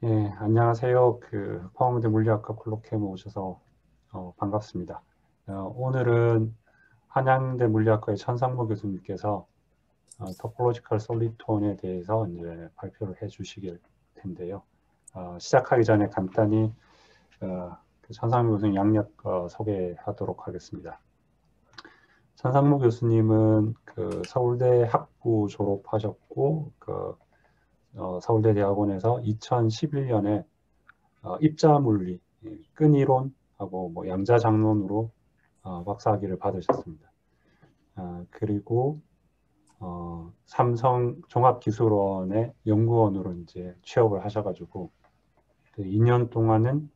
예, 안녕하세요. 포항대 물리학과 콜로케에 오셔서 반갑습니다. 오늘은 한양대 물리학과의 천상무 교수님께서 토폴로지컬 솔리톤에 대해서 이제 발표를 해 주시길 텐데요. 시작하기 전에 간단히 그 천상무 교수님 양력 소개하도록 하겠습니다. 천상무 교수님은 그 서울대 학부 졸업하셨고, 서울대 대학원에서 2011년에 입자물리, 끈이론하고 뭐 양자장론으로 박사학위를 받으셨습니다. 그리고 삼성 종합기술원의 연구원으로 이제 취업을 하셔가지고 그 2년 동안은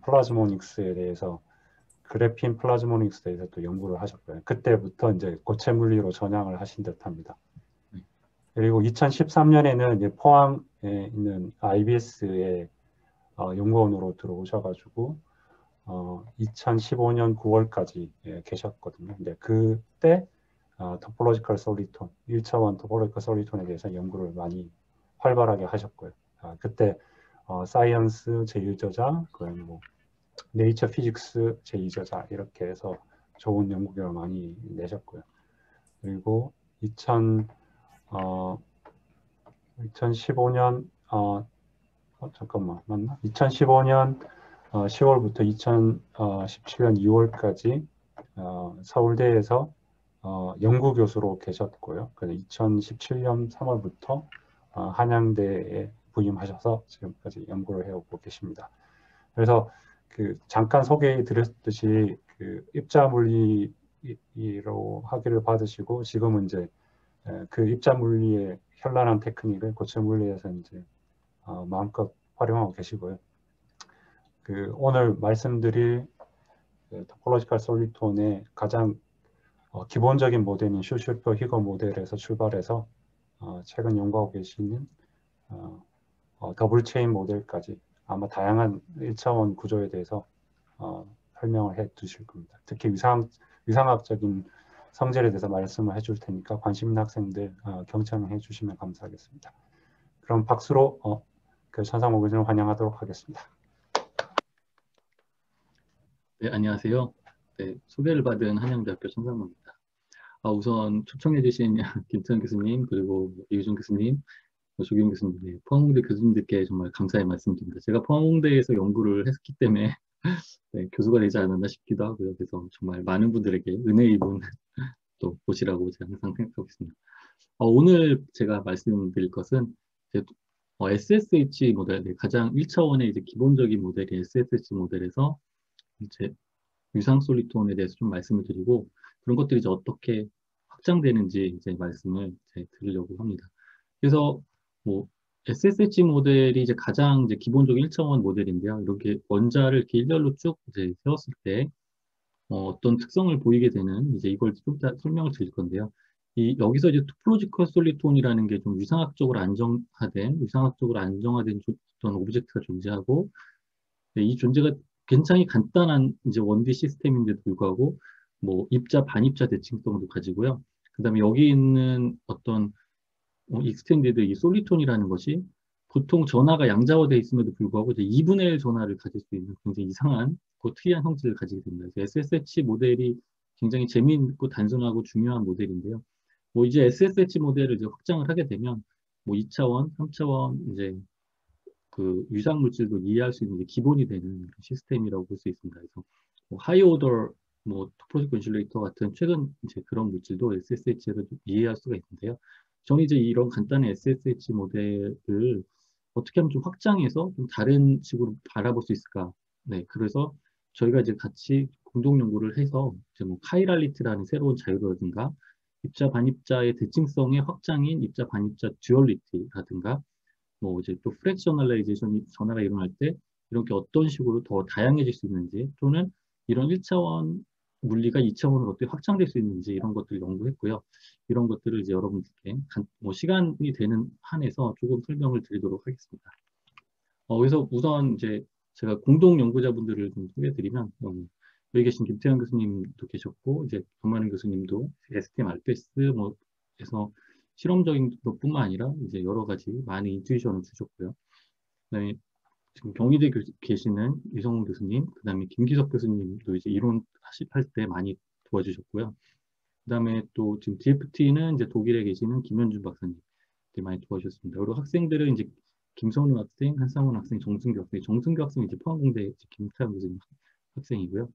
플라즈모닉스에 대해서 그래핀 플라즈모닉스에 대해서 또 연구를 하셨고요. 그때부터 이제 고체 물리로 전향을 하신 듯합니다. 그리고 2013년에는 이제 포항에 있는 IBS의 연구원으로 들어오셔가지고 2015년 9월까지 계셨거든요. 근데 그때 토폴로지컬 솔리톤, 1차원 토폴로지컬 솔리톤에 대해서 연구를 많이 활발하게 하셨고요. 그때 사이언스 제1저자, 뭐 네이처 피직스 제2저자 이렇게 해서 좋은 연구 결과 많이 내셨고요. 그리고 2015년 잠깐만 맞나? 2015년 10월부터 2017년 2월까지 서울대에서 연구 교수로 계셨고요. 그래서 2017년 3월부터 한양대에 부임하셔서 지금까지 연구를 해오고 계십니다. 그래서 잠깐 소개해 드렸듯이 입자물리로 학위를 받으시고 지금은 이제 그 입자물리의 현란한 테크닉을 고체물리에서 이제 마음껏 활용하고 계시고요. 오늘 말씀드릴 토폴로지컬 솔리톤의 가장 기본적인 모델인 슈슈퍼 히거 모델에서 출발해서 최근 연구하고 계시는 더블 체인 모델까지 아마 다양한 1차원 구조에 대해서 설명을 해 두실 겁니다. 특히 위상학적인 성질에 대해서 말씀을 해줄 테니까 관심 있는 학생들 경청해 주시면 감사하겠습니다. 그럼 박수로 천상무 교수님 환영하도록 하겠습니다. 네, 안녕하세요. 네, 소개를 받은 한양대학교 천상무입니다. 우선 초청해주신 김태현 교수님, 그리고 이유준 교수님, 조경 교수님, 네, 포항공대 교수님들께 정말 감사의 말씀드립니다. 제가 포항공대에서 연구를 했기 때문에 네, 교수가 되지 않았나 싶기도 하고요. 그래서 정말 많은 분들에게 은혜 입은 또 곳이라고 제가 항상 생각하고 있습니다. 오늘 제가 말씀드릴 것은 이제, SSH 모델, 네, 가장 1차원의 이제 기본적인 모델이 SSH 모델에서 이제 유상 솔리톤에 대해서 좀 말씀을 드리고 그런 것들이 이제 어떻게 확장되는지 이제 말씀을 이제 드리려고 합니다. 그래서 뭐 SSH 모델이 이제 가장 이제 기본적인 1차원 모델인데요. 이렇게 원자를 이렇게 일렬로 쭉 이제 세웠을 때 어떤 특성을 보이게 되는 이제 이걸 좀 더 설명을 드릴 건데요. 여기서 이제 토폴로지컬 솔리톤이라는 게 좀 위상학적으로 안정화된 어떤 오브젝트가 존재하고 네, 이 존재가 굉장히 간단한 이제 원디 시스템인데도 불구하고 뭐 입자 반입자 대칭성도 가지고요. 그다음에 여기 있는 어떤 익스텐디드 이 솔리톤이라는 것이 보통 전하가 양자화되어 있음에도 불구하고 이제 2분의 1 전하를 가질 수 있는 굉장히 이상한 그 특이한 형질을 가지게 됩니다. 그래서 SSH 모델이 굉장히 재미있고 단순하고 중요한 모델인데요. 뭐 이제 SSH 모델을 이제 확장을 하게 되면 뭐 2차원, 3차원 이제 그 유상 물질도 이해할 수 있는 기본이 되는 시스템이라고 볼 수 있습니다. 그래서 뭐 하이 오더 뭐 토포로지컬 인슐레이터 같은 최근 이제 그런 물질도 SSH를 이해할 수가 있는데요. 저는 이제 이런 간단한 SSH 모델을 어떻게 하면 좀 확장해서 좀 다른 식으로 바라볼 수 있을까? 네, 그래서 저희가 이제 같이 공동 연구를 해서 이제 뭐 카이랄리티라는 새로운 자유라든가 입자 반입자의 대칭성의 확장인 입자 반입자 듀얼리티라든가 뭐 이제 또 프랙셔널라이제이션이 전화가 일어날 때 이렇게 어떤 식으로 더 다양해질 수 있는지 또는 이런 1차원 물리가 2차원으로 어떻게 확장될 수 있는지 이런 것들을 연구했고요. 이런 것들을 이제 여러분들께 뭐 시간이 되는 한에서 조금 설명을 드리도록 하겠습니다. 그래서 우선 이제 제가 공동 연구자분들을 좀 소개해드리면 여기 계신 김태현 교수님도 계셨고 이제 정만희 교수님도 STM 알페스 뭐에서 실험적인 것뿐만 아니라 이제 여러 가지 많은 인투이션을 주셨고요. 그다음에 지금 경희대 계시는 유성훈 교수님, 그다음에 김기석 교수님도 이제 이론 할 때 많이 도와주셨고요. 그다음에 또 지금 DFT는 이제 독일에 계시는 김현준 박사님 많이 도와주셨습니다. 그리고 학생들은 이제 김선우 학생, 한상훈 학생, 정승규 학생, 정승규 학생 이제 포항공대 김태환 교수님 학생이고요.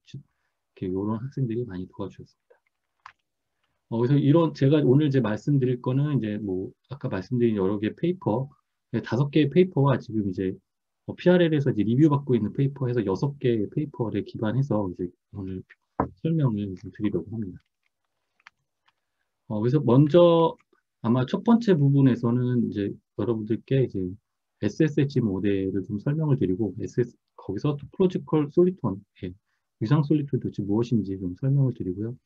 이렇게 이런 학생들이 많이 도와주셨습니다. 그래서 이런 제가 오늘 이제 말씀드릴 거는 이제 뭐 아까 말씀드린 여러 개 페이퍼, 5개의 페이퍼와 지금 이제 PRL에서 이제 리뷰받고 있는 페이퍼에서 6개의 페이퍼를 기반해서 이제 오늘 설명을 좀 드리려고 합니다. 그래서 먼저 아마 첫 번째 부분에서는 이제 여러분들께 이제 SSH 모델을 좀 설명을 드리고 거기서 토폴로지컬 솔리톤, 유상 솔리톤이 도대체 무엇인지 좀 설명을 드리고요.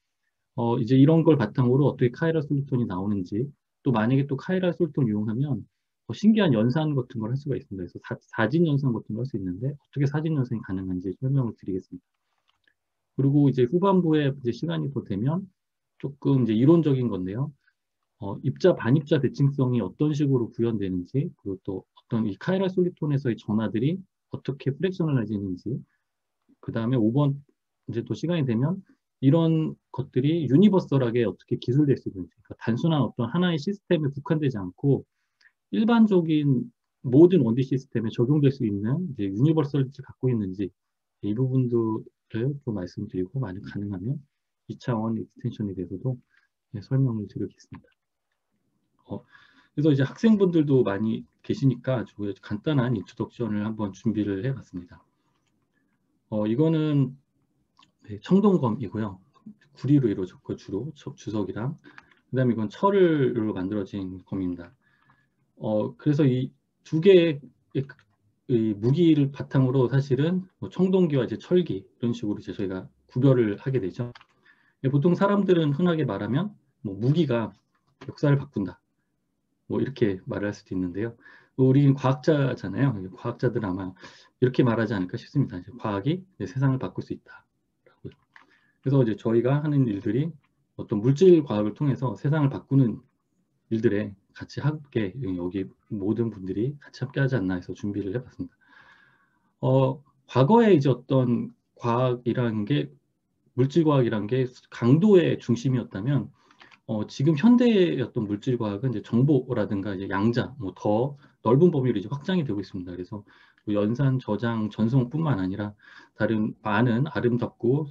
이제 이런 걸 바탕으로 어떻게 카이랄 솔리톤이 나오는지, 또 만약에 또 카이랄 솔리톤 이용하면 신기한 연산 같은 걸 할 수가 있습니다. 그래서 사진 연산 같은 걸 할 수 있는데 어떻게 사진 연산이 가능한지 설명을 드리겠습니다. 그리고 이제 후반부에 이제 시간이 더 되면 조금 이제 이론적인 건데요. 입자 반입자 대칭성이 어떤 식으로 구현되는지, 그리고 또 어떤 이 카이랄 솔리톤에서의 전하들이 어떻게 프랙셔널라이즈되는지, 그 다음에 5번 이제 또 시간이 되면 이런 것들이 유니버설하게 어떻게 기술될 수 있는지, 그러니까 단순한 어떤 하나의 시스템에 국한되지 않고 일반적인 모든 원디 시스템에 적용될 수 있는 이제 유니버설을 갖고 있는지, 이 부분들을 또 말씀드리고 만약 가능하면 2차원 익스텐션에 대해서도 설명을 드리겠습니다. 그래서 이제 학생분들도 많이 계시니까 간단한 인트로덕션을 한번 준비를 해봤습니다. 이거는 청동검이고요. 구리로 이루어졌고 주로 주석이랑, 그다음에 이건 철로 만들어진 검입니다. 그래서 이 두 개의 이 무기를 바탕으로 사실은 뭐 청동기와 이제 철기 이런 식으로 이제 저희가 구별을 하게 되죠. 보통 사람들은 흔하게 말하면 뭐 무기가 역사를 바꾼다, 뭐 이렇게 말을 할 수도 있는데요. 우리는 과학자잖아요. 과학자들은 아마 이렇게 말하지 않을까 싶습니다. 이제 과학이 이제 세상을 바꿀 수 있다. 그래서 이제 저희가 하는 일들이 어떤 물질 과학을 통해서 세상을 바꾸는 일들에 같이 함께 여기 모든 분들이 같이 함께 하지 않나 해서 준비를 해봤습니다. 과거에 이제 어떤 과학이라는 게, 물질 과학이라는 게 강도의 중심이었다면 지금 현대의 어떤 물질 과학은 이제 정보라든가 이제 양자, 뭐 더 넓은 범위로 이제 확장이 되고 있습니다. 그래서 뭐 연산, 저장, 전송뿐만 아니라 다른 많은 아름답고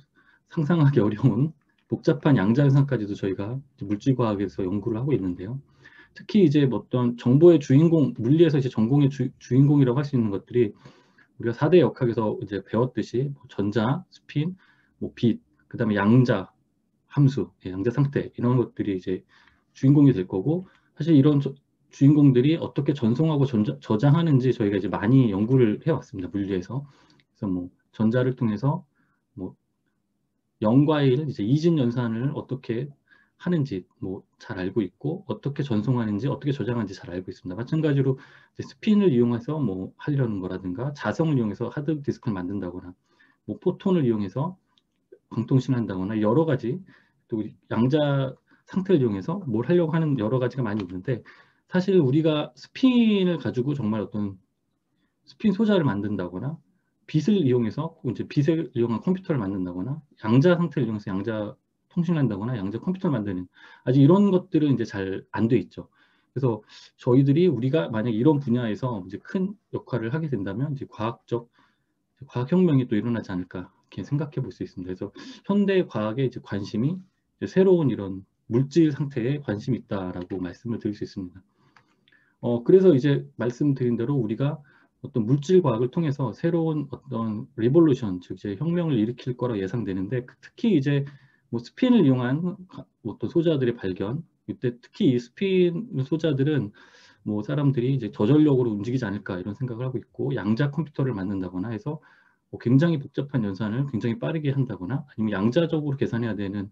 상상하기 어려운 복잡한 양자 현상까지도 저희가 물질 과학에서 연구를 하고 있는데요. 특히 이제 어떤 정보의 주인공, 물리에서 이제 전공의 주인공이라고 할 수 있는 것들이 우리가 4대 역학에서 이제 배웠듯이 뭐 전자, 스핀, 뭐 빛, 그다음에 양자, 함수, 양자 상태 이런 것들이 이제 주인공이 될 거고, 사실 이런 주인공들이 어떻게 전송하고 저장하는지 저희가 이제 많이 연구를 해왔습니다. 물리에서. 그래서 뭐 전자를 통해서 뭐 0과 1, 이제 이진 연산을 어떻게 하는지 뭐 잘 알고 있고, 어떻게 전송하는지 어떻게 저장하는지 잘 알고 있습니다. 마찬가지로 이제 스핀을 이용해서 뭐 하려는 거라든가, 자성을 이용해서 하드 디스크를 만든다거나, 뭐 포톤을 이용해서 광통신한다거나, 여러 가지 또 양자 상태를 이용해서 뭘 하려고 하는 여러 가지가 많이 있는데, 사실 우리가 스핀을 가지고 정말 어떤 스핀 소자를 만든다거나, 빛을 이용해서 이제 빛을 이용한 컴퓨터를 만든다거나, 양자 상태를 이용해서 양자 통신한다거나, 양자 컴퓨터를 만드는, 아직 이런 것들은 이제 잘 안 돼 있죠. 그래서 저희들이 우리가 만약 이런 분야에서 이제 큰 역할을 하게 된다면 이제 과학혁명이 또 일어나지 않을까 이렇게 생각해 볼 수 있습니다. 그래서 현대 과학의 이제 관심이 이제 새로운 이런 물질 상태에 관심이 있다라고 말씀을 드릴 수 있습니다. 그래서 이제 말씀드린 대로 우리가 어떤 물질 과학을 통해서 새로운 어떤 리볼루션, 즉 이제 혁명을 일으킬 거라 예상되는데, 특히 이제 뭐 스핀을 이용한 어떤 소자들의 발견, 이때 특히 이 스핀 소자들은 뭐 사람들이 이제 저전력으로 움직이지 않을까 이런 생각을 하고 있고, 양자 컴퓨터를 만든다거나 해서 뭐 굉장히 복잡한 연산을 굉장히 빠르게 한다거나, 아니면 양자적으로 계산해야 되는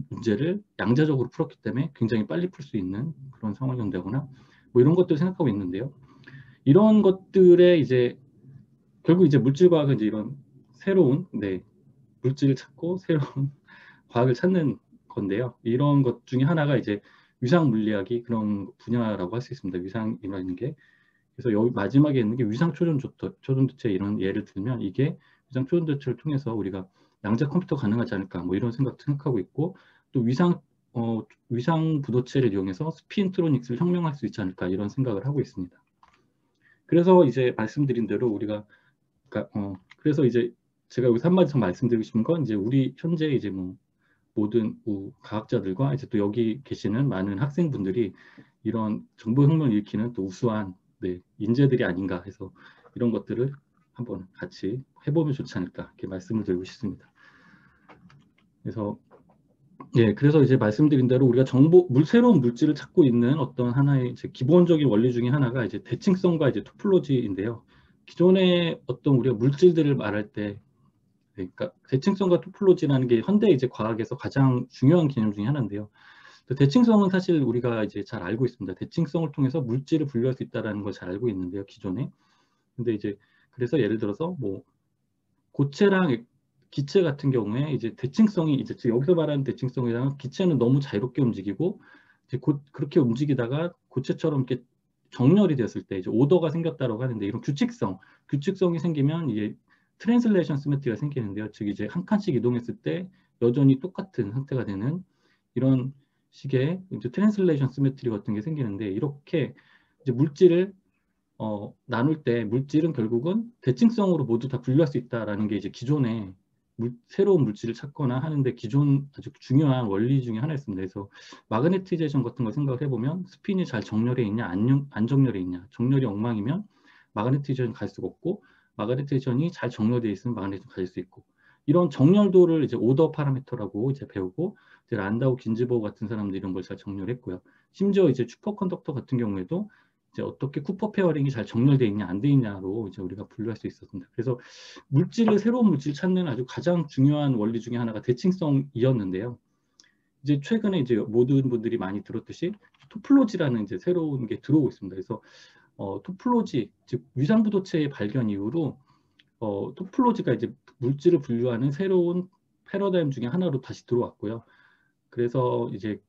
문제를 양자적으로 풀었기 때문에 굉장히 빨리 풀 수 있는 그런 상황이 온다거나, 뭐 이런 것들을 생각하고 있는데요. 이런 것들에 이제 결국 이제 물질과학은 이제 이런 새로운 물질을 찾고 새로운 과학을 찾는 건데요. 이런 것 중에 하나가 이제 위상 물리학이 그런 분야라고 할 수 있습니다. 위상이라는 게. 그래서 여기 마지막에 있는 게 위상 초전도체 이런 예를 들면 이게 위상 초전도체를 통해서 우리가 양자 컴퓨터 가능하지 않을까 뭐 이런 생각하고 있고 또 위상 부도체를 이용해서 스피인트로닉스를 혁명할 수 있지 않을까 이런 생각을 하고 있습니다. 그래서 이제 말씀드린 대로 우리가 그래서 이제 제가 여기서 한마디 더 말씀드리고 싶은 건 이제 우리 현재 이제 뭐 모든 과학자들과 이제 또 여기 계시는 많은 학생분들이 이런 정보혁명을 일으키는 또 우수한 인재들이 아닌가 해서 이런 것들을 한번 같이 해보면 좋지 않을까 이렇게 말씀을 드리고 싶습니다. 그래서 이제 말씀드린 대로 우리가 새로운 물질을 찾고 있는 어떤 하나의 이제 기본적인 원리 중에 하나가 이제 대칭성과 이제 토폴로지인데요. 기존의 어떤 우리가 물질들을 말할 때 그러니까 대칭성과 토폴로지라는 게 현대 이제 과학에서 가장 중요한 개념 중에 하나인데요. 대칭성은 사실 우리가 이제 잘 알고 있습니다. 대칭성을 통해서 물질을 분류할 수 있다는 걸 잘 알고 있는데요, 기존에. 근데 이제 그래서 예를 들어서 뭐 고체랑 기체 같은 경우에 이제 대칭성이 이제 여기서 말하는 대칭성이랑 기체는 너무 자유롭게 움직이고 이제 그렇게 움직이다가 고체처럼 이렇게 정렬이 됐을 때 이제 오더가 생겼다고 하는데 이런 규칙성이 생기면 이제 트랜슬레이션 시메트리가 생기는데요. 즉 이제 한 칸씩 이동했을 때 여전히 똑같은 상태가 되는 이런 식의 이제 트랜슬레이션 시메트리 같은 게 생기는데 이렇게 이제 물질을 나눌 때 물질은 결국은 대칭성으로 모두 다 분류할 수 있다라는 게 이제 기존에 새로운 물질을 찾거나 하는데 기존 아주 중요한 원리 중에 하나였습니다. 그래서 마그네티제이션 같은 걸 생각을 해보면 스핀이 잘 정렬해 있냐 안 정렬해 있냐 정렬이 엉망이면 마그네티제이션 갈 수가 없고 마그네티제이션이 잘 정렬되어 있으면 마그네티제이션 갈 수 있고 이런 정렬도를 이제 오더 파라미터라고 이제 배우고 이제 란다우 긴즈버그 같은 사람들이 이런 걸 잘 정렬했고요. 심지어 이제 슈퍼컨덕터 같은 경우에도 이제 어떻게 쿠퍼 페어링이 잘 정렬되어 있냐 안 돼 있냐로 이제 우리가 분류할 수 있었습니다. 그래서 새로운 물질 찾는 아주 가장 중요한 원리 중에 하나가 대칭성이었는데요. 이제 최근에 이제 모든 분들이 많이 들었듯이 토플로지라는 이제 새로운 게 들어오고 있습니다. 그래서 토플로지 즉 위상부도체의 발견 이후로 토플로지가 이제 물질을 분류하는 새로운 패러다임 중에 하나로 다시 들어왔고요. 그래서 이제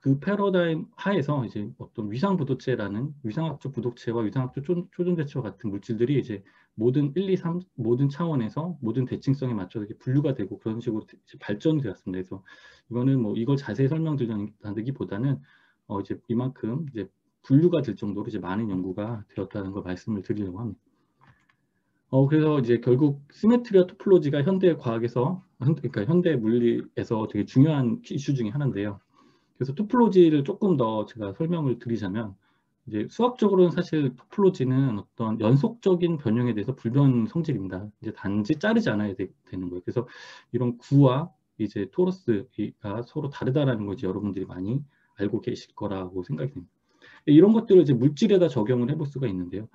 그 패러다임 하에서 이제 어떤 위상부도체라는 위상학적 부도체와 위상학적 초전대체와 같은 물질들이 이제 모든 1, 2, 3 모든 차원에서 모든 대칭성에 맞춰서 이렇게 분류가 되고 그런 식으로 발전이 되었습니다. 그래서 이거는 뭐 이걸 자세히 설명드리기보다는 이제 이만큼 이제 분류가 될 정도로 이제 많은 연구가 되었다는 걸 말씀을 드리려고 합니다. 그래서 이제 결국 시메트리와 토폴로지가 현대 과학에서 그러니까 현대 물리에서 되게 중요한 이슈 중에 하나인데요. 그래서 토폴로지를 조금 더 제가 설명을 드리자면 이제 수학적으로는 사실 토폴로지는 어떤 연속적인 변형에 대해서 불변 성질입니다. 이제 단지 자르지 않아야 되는 거예요. 그래서 이런 구와 이제 토러스가 서로 다르다라는 걸 이제 여러분들이 많이 알고 계실 거라고 생각이 됩니다. 이런 것들을 이제 물질에다 적용을 해볼 수가 있는데요.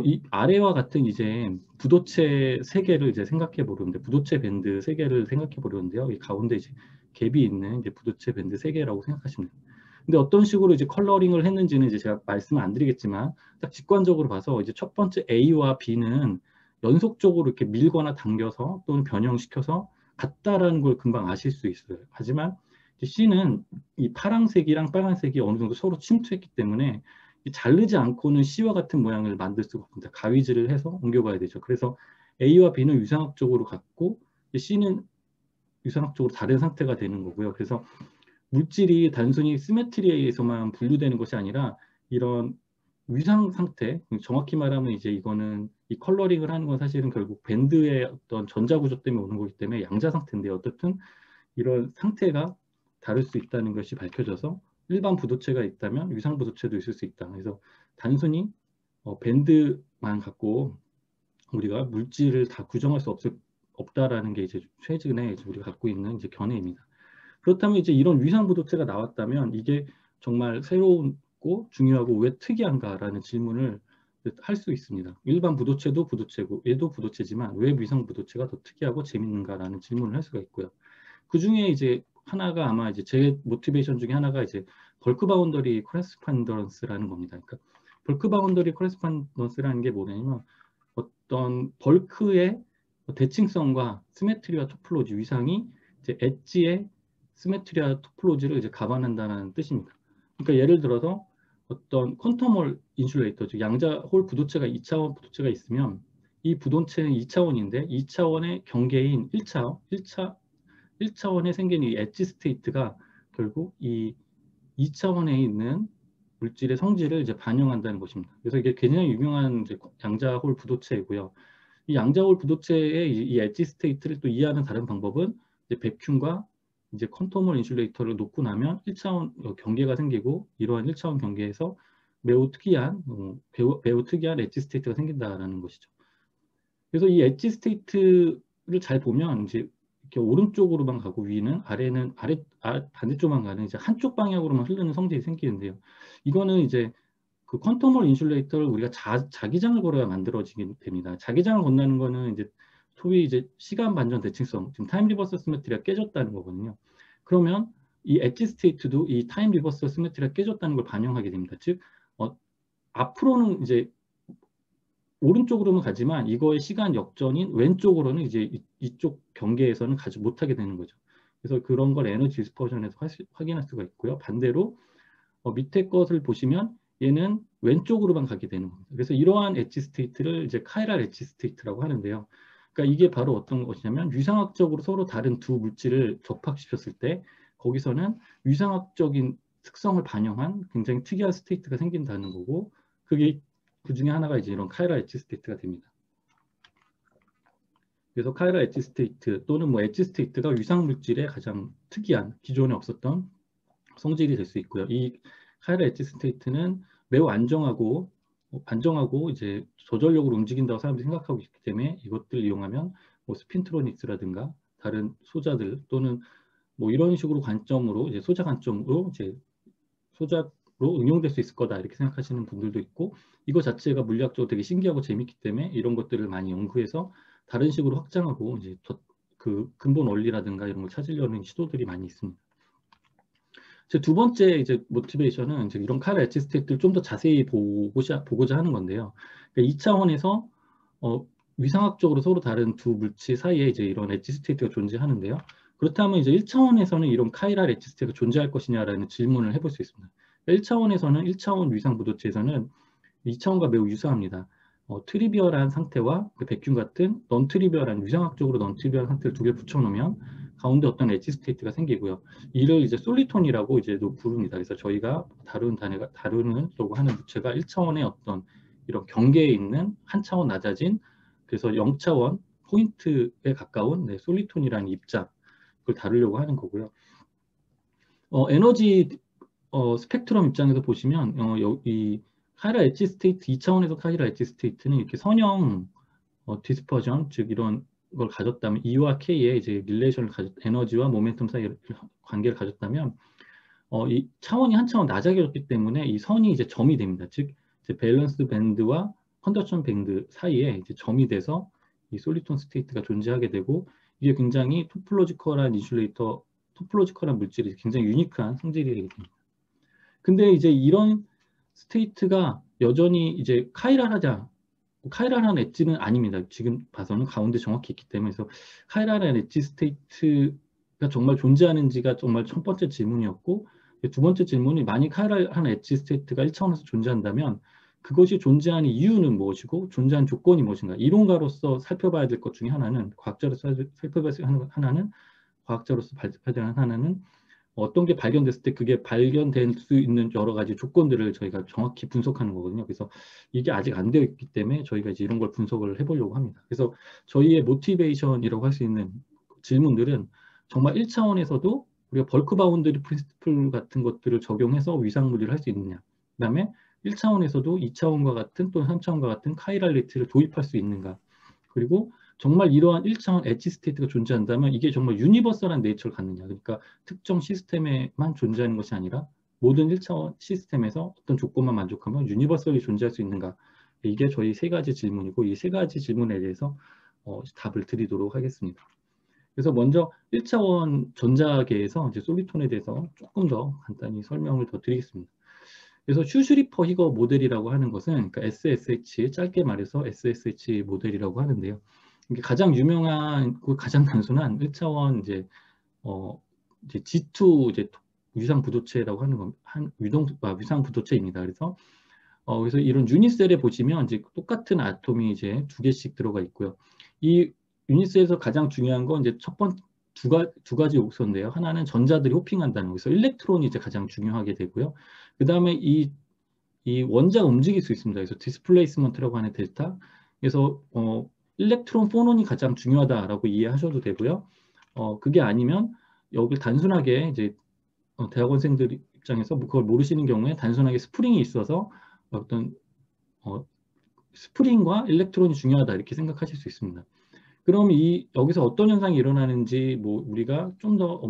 이 아래와 같은 이제 부도체 세 개를 이제 생각해 보려는데 부도체 밴드 세 개를 생각해 보려는데요. 이 가운데 이제 갭이 있는 이제 부도체 밴드 세 개라고 생각하시면 돼요. 근데 어떤 식으로 이제 컬러링을 했는지는 이제 제가 말씀을 안 드리겠지만 딱 직관적으로 봐서 이제 첫 번째 A와 B는 연속적으로 이렇게 밀거나 당겨서 또는 변형시켜서 같다라는 걸 금방 아실 수 있어요. 하지만 C는 이 파란색이랑 빨간색이 어느 정도 서로 침투했기 때문에 자르지 않고는 C와 같은 모양을 만들 수가 없습니다. 가위질을 해서 옮겨가야 되죠. 그래서 A와 B는 유상학적으로 같고 C는 유상학적으로 다른 상태가 되는 거고요. 그래서 물질이 단순히 시메트리에 의해서만 분류되는 것이 아니라 이런 위상 상태, 정확히 말하면 이제 이거는 이 컬러링을 하는 건 사실은 결국 밴드의 어떤 전자구조 때문에 오는 거기 때문에 양자 상태인데 어떻든 이런 상태가 다를 수 있다는 것이 밝혀져서 일반 부도체가 있다면 위상 부도체도 있을 수 있다. 그래서 단순히 밴드만 갖고 우리가 물질을 다 구정할 수 없다라는 게 이제 최근에 우리가 갖고 있는 이제 견해입니다. 그렇다면 이제 이런 위상 부도체가 나왔다면 이게 정말 새롭고 중요하고 왜 특이한가라는 질문을 할 수 있습니다. 일반 부도체도 부도체고 얘도 부도체지만 왜 위상 부도체가 더 특이하고 재밌는가라는 질문을 할 수가 있고요. 그 중에 이제 하나가 아마 이제 제 모티베이션 중에 하나가 이제 벌크 바운더리 코레스판던스라는 겁니다. 그러니까 벌크 바운더리 코레스판던스라는 게 뭐냐면 어떤 벌크의 대칭성과 시메트리와 토폴로지 위상이 이제 엣지의 시메트리아 토폴로지를 이제 감안한다는 뜻입니다. 그러니까 예를 들어서 어떤 퀀텀홀 인슐레이터, 즉 양자홀 부도체가 2차원 부도체가 있으면 이 부도체는 2차원인데 2차원의 경계인 1차원에 생긴 이 엣지 스테이트가 결국 이 2차원에 있는 물질의 성질을 이제 반영한다는 것입니다. 그래서 이게 굉장히 유명한 이제 양자홀 부도체이고요. 이 양자홀 부도체의 이 엣지 스테이트를 또 이해하는 다른 방법은 이제 백큐음과 이제 퀀텀홀 인슐레이터를 놓고 나면 1차원 경계가 생기고 이러한 1차원 경계에서 매우 특이한 매우 특이한 엣지 스테이트가 생긴다라는 것이죠. 그래서 이 엣지 스테이트를 잘 보면 이제 이렇게 오른쪽으로만 가고 위는 아래는 반대쪽만 가는 이제 한쪽 방향으로만 흐르는 성질이 생기는데요. 이거는 이제 그 퀀텀홀 인슐레이터를 우리가 자기장을 걸어야 만들어지게 됩니다. 자기장을 건너는 거는 이제 소위 이제 시간 반전 대칭성, 지금 타임 리버스 시메트리가 깨졌다는 거거든요. 그러면 이 엣지 스테이트도 이 타임 리버스 시메트리가 깨졌다는 걸 반영하게 됩니다. 즉 앞으로는 이제 오른쪽으로는 가지만 이거의 시간 역전인 왼쪽으로는 이제 이쪽 경계에서는 가지 못하게 되는 거죠. 그래서 그런 걸 에너지 디스퍼전에서 확인할 수가 있고요. 반대로 밑에 것을 보시면 얘는 왼쪽으로만 가게 되는 겁니다. 그래서 이러한 엣지 스테이트를 이제 카이랄 엣지 스테이트라고 하는데요. 그러니까 이게 바로 어떤 것이냐면 유상학적으로 서로 다른 두 물질을 접합시켰을 때 거기서는 유상학적인 특성을 반영한 굉장히 특이한 스테이트가 생긴다는 거고 그게 그 중에 하나가 이제 이런 카이랄 엣지 스테이트가 됩니다. 그래서 카이랄 엣지 스테이트 또는 뭐 엣지 스테이트가 유상 물질의 가장 특이한 기존에 없었던 성질이 될 수 있고요. 이 카이랄 엣지 스테이트는 매우 안정하고 이제 저전력으로 움직인다고 사람들이 생각하고 있기 때문에 이것들을 이용하면 뭐 스핀트로닉스라든가 다른 소자들 또는 뭐 이런 식으로 관점으로 이제 소자 관점으로 이제 소자로 응용될 수 있을 거다 이렇게 생각하시는 분들도 있고 이거 자체가 물리학적으로 되게 신기하고 재밌기 때문에 이런 것들을 많이 연구해서 다른 식으로 확장하고 이제 그 근본 원리라든가 이런 걸 찾으려는 시도들이 많이 있습니다. 제 두 번째 이제 모티베이션은 이제 이런 카이랄 엣지 스테이트를 좀 더 자세히 보고자 하는 건데요. 그러니까 2차원에서 위상학적으로 서로 다른 두 물질 사이에 이제 이런 엣지 스테이트가 존재하는데요. 그렇다면 이제 1차원에서는 이런 카이랄 엣지 스테이트가 존재할 것이냐라는 질문을 해볼 수 있습니다. 1차원에서는 1차원 위상 부도체에서는 2차원과 매우 유사합니다. 트리비얼한 상태와 그 백큐음 같은 넌 트리비얼한 위상학적으로 넌 트리비얼한 상태를 두 개를 붙여놓으면 가운데 어떤 엣지 스테이트가 생기고요. 이를 이제 솔리톤이라고 이제 부릅니다. 그래서 저희가 다루려고 하는 물체가 1차원의 어떤 이런 경계에 있는 한 차원 낮아진 그래서 0차원 포인트에 가까운 솔리톤이라는 입자 그걸 다루려고 하는 거고요. 에너지 스펙트럼 입장에서 보시면 이 카이랄 엣지 스테이트 2차원에서 카이랄 엣지 스테이트는 이렇게 선형 디스퍼전 즉 이런 걸 가졌다면 E와 K의 이제 릴레이션을 에너지와 모멘텀 사이의 관계를 가졌다면 이 차원이 한 차원 낮아졌기 때문에 이 선이 이제 점이 됩니다. 즉 이제 밸런스 밴드와 컨덕션 밴드 사이에 이제 점이 돼서 이 솔리톤 스테이트가 존재하게 되고 이게 굉장히 토폴로지컬한 물질이 굉장히 유니크한 성질이 되게 됩니다. 근데 이제 이런 스테이트가 여전히 이제 카이랄한 엣지는 아닙니다. 지금 봐서는 가운데 정확히 있기 때문에 그래서 카이랄한 엣지 스테이트가 정말 존재하는지가 정말 첫 번째 질문이었고 두 번째 질문이 만약 카이랄한 엣지 스테이트가 1차원에서 존재한다면 그것이 존재하는 이유는 무엇이고 존재하는 조건이 무엇인가 이론가로서 살펴봐야 될 것 중에 하나는 과학자로서 살펴봐야 하는 하나는 과학자로서 발표하는 하나는 어떤 게 발견됐을 때 그게 발견될 수 있는 여러 가지 조건들을 저희가 정확히 분석하는 거거든요. 그래서 이게 아직 안 되어 있기 때문에 저희가 이제 이런 걸 분석을 해보려고 합니다. 그래서 저희의 모티베이션이라고 할 수 있는 질문들은 정말 1차원에서도 우리가 벌크 바운더리 프린시플 같은 것들을 적용해서 위상물리를 할 수 있느냐. 그다음에 1차원에서도 2차원과 같은 또는 3차원과 같은 카이랄리티를 도입할 수 있는가. 그리고 정말 이러한 1차원 엣지 스테이트가 존재한다면 이게 정말 유니버설한 네이처를 갖느냐. 그러니까 특정 시스템에만 존재하는 것이 아니라 모든 1차원 시스템에서 어떤 조건만 만족하면 유니버설이 존재할 수 있는가. 이게 저희 세 가지 질문이고 이 세 가지 질문에 대해서 답을 드리도록 하겠습니다. 그래서 먼저 1차원 전자계에서 이제 솔리톤에 대해서 조금 더 간단히 설명을 더 드리겠습니다. 그래서 슈슈리퍼 히거 모델이라고 하는 것은 그러니까 SSH, 짧게 말해서 SSH 모델이라고 하는데요. 이게 가장 유명한, 가장 단순한 1차원 이제 이제 G2 이제 위상 부도체라고 하는 위상 부도체입니다. 그래서 이런 유니셀에 보시면 이제 똑같은 아톰이 이제 두 개씩 들어가 있고요. 이 유니셀에서 가장 중요한 건 이제 첫 번째 두 가지 요소인데요. 하나는 전자들이 호핑한다는 거에서 일렉트론이 이제 가장 중요하게 되고요. 그 다음에 이 원자가 움직일 수 있습니다. 그래서 디스플레이스먼트라고 하는 델타. 그래서 일렉트론 포논이 가장 중요하다라고 이해하셔도 되고요. 그게 아니면 여기 단순하게 이제 대학원생들 입장에서 그걸 모르시는 경우에 단순하게 스프링이 있어서 어떤 스프링과 일렉트론이 중요하다 이렇게 생각하실 수 있습니다. 그럼 여기서 어떤 현상이 일어나는지 뭐 우리가 좀 더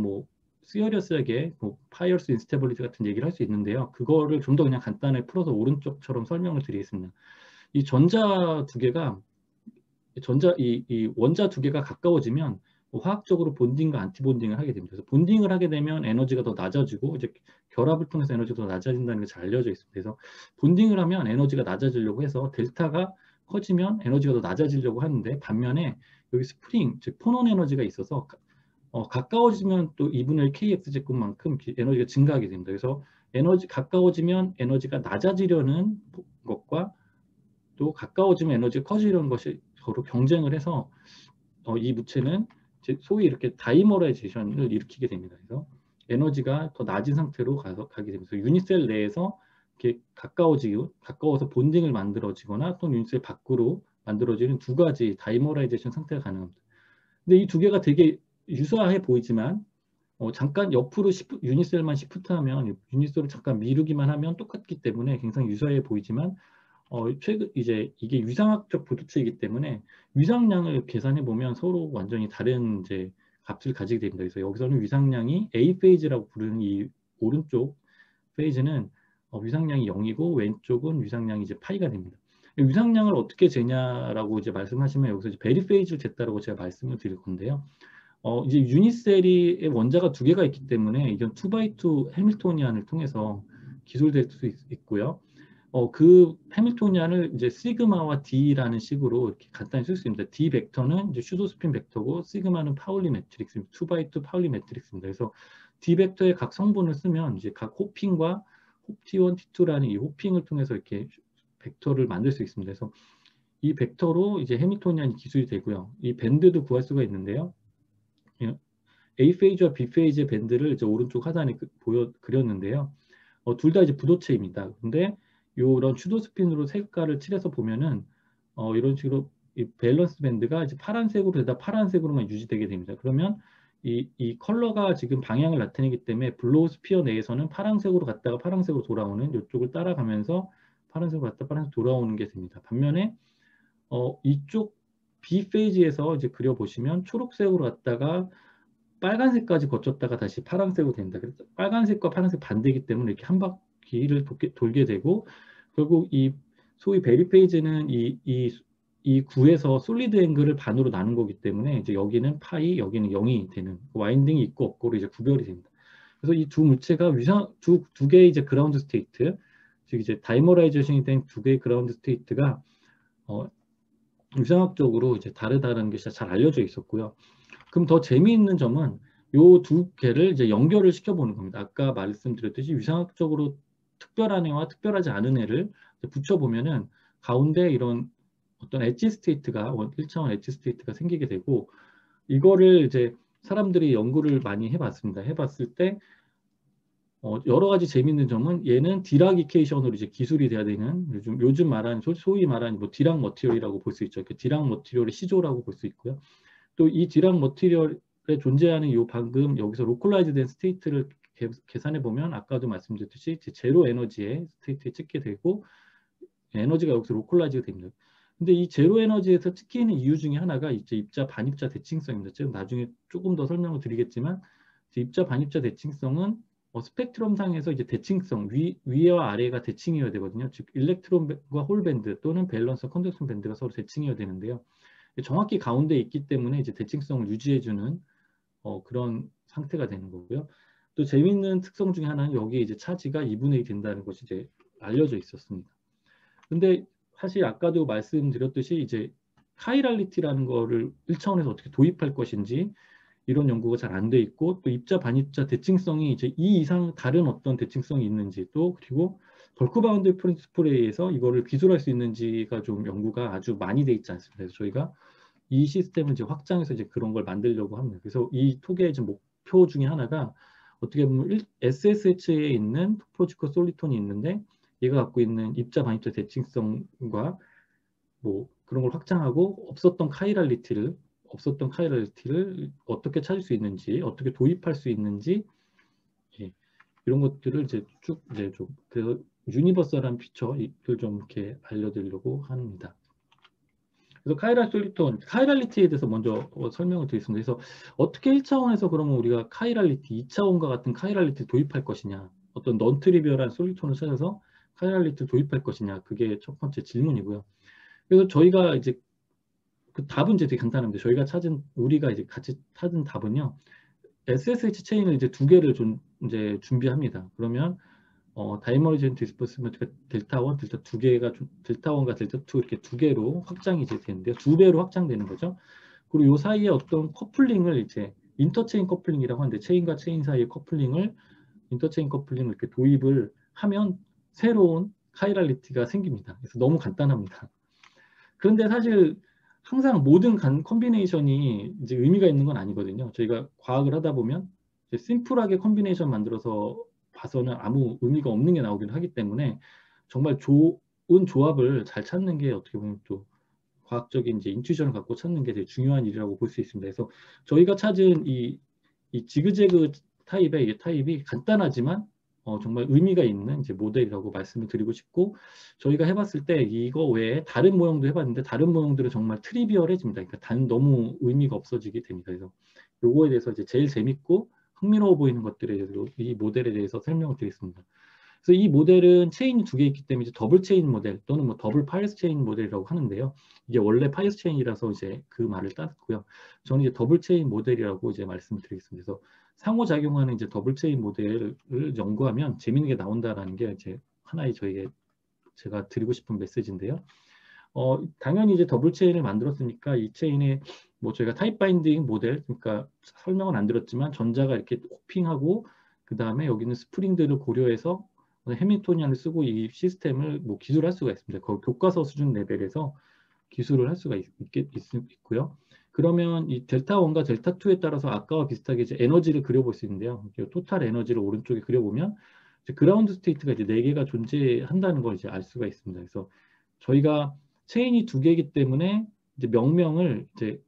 시어리어스하게 파이어스 인스테빌리티 같은 얘기를 할 수 있는데요. 그거를 좀 더 그냥 간단하게 풀어서 오른쪽처럼 설명을 드리겠습니다. 이 전자 두 개가 이 원자 두 개가 가까워지면 화학적으로 본딩과 안티본딩을 하게 됩니다. 그래서 본딩을 하게 되면 에너지가 더 낮아지고 이제 결합을 통해서 에너지가 더 낮아진다는 게 잘 알려져 있습니다. 그래서 본딩을 하면 에너지가 낮아지려고 해서 델타가 커지면 에너지가 더 낮아지려고 하는데 반면에 여기 스프링, 즉 포논 에너지가 있어서 가까워지면 또 2분의 1 kx 제곱만큼 에너지가 증가하게 됩니다. 그래서 가까워지면 에너지가 낮아지려는 것과 또 가까워지면 에너지가 커지려는 것이 서로 경쟁을 해서 이 무체는 소위 이렇게 다이머라이제이션을 일으키게 됩니다. 그래서 에너지가 더 낮은 상태로 가게 됩니다. 유니셀 내에서 이렇게 가까워서 본딩을 만들어지거나 또는 유니셀 밖으로 만들어지는 두 가지 다이머라이제이션 상태가 가능합니다. 근데 이 두 개가 되게 유사해 보이지만 잠깐 옆으로 유니셀만 시프트하면 유니셀을 잠깐 미루기만 하면 똑같기 때문에 굉장히 유사해 보이지만 최근 이제 이게 위상학적 부도체이기 때문에 위상량을 계산해 보면 서로 완전히 다른 이제 값을 가지게 됩니다. 그래서 여기서는 위상량이 A 페이지라고 부르는 이 오른쪽 페이지는 위상량이 0이고 왼쪽은 위상량이 이제 파이가 됩니다. 위상량을 어떻게 재냐라고 이제 말씀하시면 여기서 이제 베리 페이지를 쟀다라고 제가 말씀을 드릴 건데요. 이제 유니셀의 원자가 두 개가 있기 때문에 이건 2x2 해밀토니안을 통해서 기술될 수 있고요. 그 해밀토니안을 이제 시그마와 D라는 식으로 이렇게 간단히 쓸 수 있습니다. D 벡터는 이제 슈도스핀 벡터고 시그마는 파울리 매트릭스입니다. 2x2 파울리 매트릭스입니다. 그래서 D 벡터의 각 성분을 쓰면 이제 각 호핑과 T1, T2라는 이 호핑을 통해서 이렇게 벡터를 만들 수 있습니다. 그래서 이 벡터로 이제 해밀토니안이 기술이 되고요. 이 밴드도 구할 수가 있는데요. A 페이지와 B 페이지의 밴드를 이제 오른쪽 하단에 그렸는데요. 둘 다 이제 부도체입니다. 근데 이런 슈도스핀으로 색깔을 칠해서 보면은 이런 식으로 이 밸런스 밴드가 이제 파란색으로 되다 파란색으로만 유지되게 됩니다. 그러면 이 컬러가 지금 방향을 나타내기 때문에 블로우 스피어 내에서는 파란색으로 갔다가 파란색으로 돌아오는 이쪽을 따라가면서 파란색으로 갔다 파란색 돌아오는 게 됩니다. 반면에 이쪽 B 페이지에서 이제 그려보시면 초록색으로 갔다가 빨간색까지 거쳤다가 다시 파란색으로 됩니다. 그래서 빨간색과 파란색 반대이기 때문에 이렇게 한 바퀴를 돌게 되고 결국 이 소위 베리 페이지는 이 구에서 솔리드 앵글을 반으로 나눈 거기 때문에 이제 여기는 파이, 여기는 0이 되는 와인딩이 있고 없고로 이제 구별이 됩니다. 그래서 이 두 물체가 두 개의 이제 그라운드 스테이트, 즉 이제 다이머라이제이션이 된 두 개의 그라운드 스테이트가 위상학적으로 이제 다르다는 게 진짜 잘 알려져 있었고요. 그럼 더 재미있는 점은 요 두 개를 이제 연결을 시켜보는 겁니다. 아까 말씀드렸듯이 위상학적으로 특별한 애와 특별하지 않은 애를 붙여보면은 가운데 이런 어떤 엣지 스테이트가 1차원 엣지 스테이트가 생기게 되고 이거를 이제 사람들이 연구를 많이 해봤습니다. 해봤을 때 여러 가지 재미있는 점은 얘는 디라기케이션으로 이제 기술이 돼야 되는 요즘 말하는 소위 말하는 뭐 디락 머티리얼이라고 볼 수 있죠. 디락 머티리얼의 시조라고 볼 수 있고요. 또 이 디락 머티리얼에 존재하는 요 방금 여기서 로컬라이즈 된 스테이트를 계산해 보면 아까도 말씀드렸듯이 제로 에너지의 스테이트에 찍게 되고 에너지가 여기서 로컬라이즈가 됩니다. 근데 이 제로 에너지에서 찍히는 이유 중에 하나가 이제 입자 반입자 대칭성입니다. 제가 나중에 조금 더 설명을 드리겠지만 입자 반입자 대칭성은 스펙트럼 상에서 이제 대칭성 위와 아래가 대칭이어야 되거든요. 즉 일렉트론과 홀 밴드 또는 밸런스 컨덕션 밴드가 서로 대칭이어야 되는데요. 정확히 가운데 있기 때문에 이제 대칭성을 유지해주는 그런 상태가 되는 거고요. 또 재미있는 특성 중에 하나는 여기 이제 차지가 2분의 1이 된다는 것이 이제 알려져 있었습니다. 근데 사실 아까도 말씀드렸듯이 이제 카이랄리티라는 거를 1차원에서 어떻게 도입할 것인지 이런 연구가 잘 안 돼 있고 또 입자 반입자 대칭성이 이제 이 이상 다른 어떤 대칭성이 있는지 또 그리고 벌크 바운드 프린시플에 의해서 이거를 기술할 수 있는지가 좀 연구가 아주 많이 돼 있지 않습니다. 그래서 저희가 이 시스템을 이제 확장해서 이제 그런 걸 만들려고 합니다. 그래서 이 톡의 이제 목표 중에 하나가 어떻게 보면 SSH에 있는 토포로지컬 솔리톤이 있는데 얘가 갖고 있는 입자 반입자 대칭성과 뭐 그런 걸 확장하고 없었던 카이랄리티를 어떻게 찾을 수 있는지, 어떻게 도입할 수 있는지, 예, 이런 것들을 이제 쭉 이제 좀 그래서 유니버설한 피처를 좀 이렇게 알려드리려고 합니다. 그래서 카이랄 솔리톤, 카이랄리티에 대해서 먼저 설명을 드리겠습니다. 그래서 어떻게 1차원에서 그러면 우리가 카이랄리티, 2차원과 같은 카이랄리티 도입할 것이냐, 어떤 넌 트리비얼한 솔리톤을 찾아서 카이랄리티를 도입할 것이냐, 그게 첫 번째 질문이고요. 그래서 저희가 이제 그 답은 이제 되게 간단합니다. 우리가 이제 같이 찾은 답은요. SSH 체인을 이제 두 개를 이제 준비합니다. 그러면 다이머리젠 디스퍼스먼트가 델타 1, 델타 두 개가 델타 1과 델타 2 이렇게 두 개로 확장이 이제 되는데요. 두 배로 확장되는 거죠. 그리고 요 사이에 어떤 커플링을 이제 인터체인 커플링이라고 하는데 체인과 체인 사이의 커플링을 인터체인 커플링을 이렇게 도입을 하면 새로운 카이랄리티가 생깁니다. 그래서 너무 간단합니다. 그런데 사실 항상 모든 컨비네이션이 이제 의미가 있는 건 아니거든요. 저희가 과학을 하다 보면 이제 심플하게 컨비네이션 만들어서 봐서는 아무 의미가 없는 게 나오긴 하기 때문에 정말 좋은 조합을 잘 찾는 게 어떻게 보면 또 과학적인 이제 인투이션을 갖고 찾는 게 되게 중요한 일이라고 볼 수 있습니다. 그래서 저희가 찾은 이 지그재그 타입의 이 타입이 간단하지만 정말 의미가 있는 이제 모델이라고 말씀을 드리고 싶고 저희가 해봤을 때 이거 외에 다른 모형도 해봤는데 다른 모형들은 정말 트리비얼해집니다. 그러니까 너무 의미가 없어지게 됩니다. 그래서 요거에 대해서 이제 제일 재밌고 흥미로워 보이는 것들에 대해서 이 모델에 대해서 설명을 드리겠습니다. 그래서 이 모델은 체인이 두 개 있기 때문에 이제 더블 체인 모델 또는 뭐 더블 파이어스 체인 모델이라고 하는데요. 이게 원래 파이어스 체인이라서 이제 그 말을 따졌고요. 저는 이제 더블 체인 모델이라고 이제 말씀을 드리겠습니다. 그래서 상호작용하는 이제 더블 체인 모델을 연구하면 재밌는 게 나온다라는 게 이제 하나의 제가 드리고 싶은 메시지인데요. 당연히 이제 더블 체인을 만들었으니까 이 체인에 뭐 저희가 타입 바인딩 모델, 그러니까 설명은 안 드렸지만 전자가 이렇게 호핑하고 그 다음에 여기는 스프링들을 고려해서 해밀토니안을 쓰고 이 시스템을 뭐 기술할 수가 있습니다. 교과서 수준 레벨에서 기술을 할 수가 있고요. 그러면 이 델타 1과 델타 2에 따라서 아까와 비슷하게 이제 에너지를 그려볼 수 있는데요. 토탈 에너지를 오른쪽에 그려보면 이제 그라운드 스테이트가 이제 4개가 존재한다는 걸 이제 알 수가 있습니다. 그래서 저희가 체인이 두 개이기 때문에 이제 명명을 이제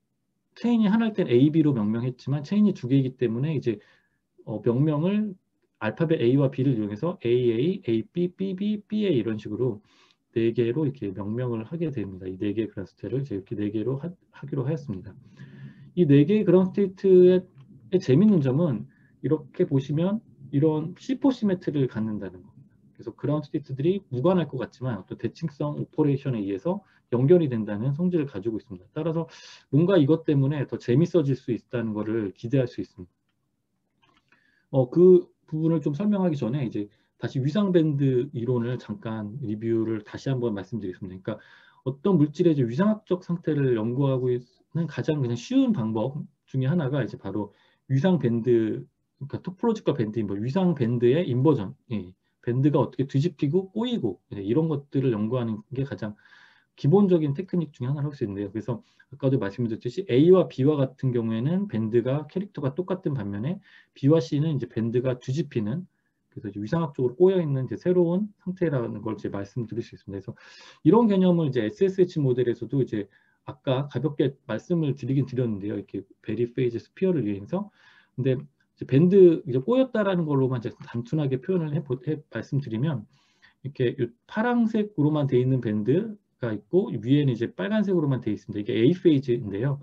체인이 하나일 땐 A, B로 명명했지만 체인이 두 개이기 때문에 이제 명명을 알파벳 A와 B를 이용해서 AA, AB, BB, BA 이런 식으로 4개로 이렇게 명명을 하게 됩니다. 이 4개의 그라운드 스테이트를 이렇게 4개로 하기로 하였습니다. 이 4개의 그라운드 스테이트의 재밌는 점은 이렇게 보시면 이런 C4 시메트리를 갖는다는 겁니다. 그래서 그라운드 스테이트들이 무관할 것 같지만 어떤 대칭성 오퍼레이션에 의해서 연결이 된다는 성질을 가지고 있습니다. 따라서 뭔가 이것 때문에 더 재밌어질 수 있다는 것을 기대할 수 있습니다. 그 부분을 좀 설명하기 전에 이제 다시 위상 밴드 이론을 잠깐 리뷰를 다시 한번 말씀드리겠습니다. 그러니까 어떤 물질의 이제 위상학적 상태를 연구하고 있는 가장 그냥 쉬운 방법 중에 하나가 이제 바로 위상 밴드, 그러니까 토포로지컬 밴드인 뭐 위상 밴드의 인버전, 예, 밴드가 어떻게 뒤집히고 꼬이고 이런 것들을 연구하는 게 가장 기본적인 테크닉 중에 하나를 할 수 있는데요. 그래서 아까도 말씀드렸듯이 A와 B와 같은 경우에는 밴드가 캐릭터가 똑같은 반면에 B와 C는 이제 밴드가 뒤집히는 그래서 이제 위상학적으로 꼬여 있는 이제 새로운 상태라는 걸 이제 말씀드릴 수 있습니다. 그래서 이런 개념을 이제 SSH 모델에서도 이제 아까 가볍게 말씀을 드리긴 드렸는데요. 이렇게 베리 페이즈 스피어를 이용해서 근데 이제 밴드 이제 꼬였다라는 걸로만 이제 단순하게 표현을 말씀드리면 이렇게 파란색으로만 돼 있는 밴드가 있고 위에는 이제 빨간색으로만 돼 있습니다. 이게 A 페이지인데요.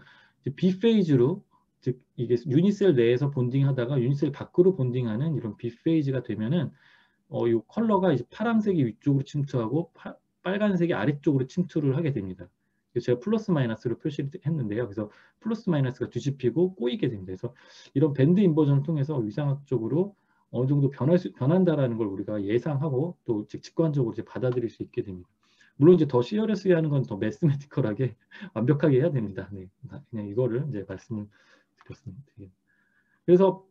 B 페이지로 즉 이게 유니셀 내에서 본딩하다가 유니셀 밖으로 본딩하는 이런 B 페이지가 되면은 이 컬러가 이제 파란색이 위쪽으로 침투하고 빨간색이 아래쪽으로 침투를 하게 됩니다. 그래서 제가 플러스 마이너스로 표시를 했는데요. 그래서 플러스 마이너스가 뒤집히고 꼬이게 됩니다. 그래서 이런 밴드 인버전을 통해서 위상학적으로 어느 정도 변한다라는 걸 우리가 예상하고 또 직관적으로 이제 받아들일 수 있게 됩니다. 물론 이제 더 시어러스리 하는 건 더 매스메티컬하게 완벽하게 해야 됩니다. 네, 그냥 이거를 이제 말씀을 드렸습니다. 그래서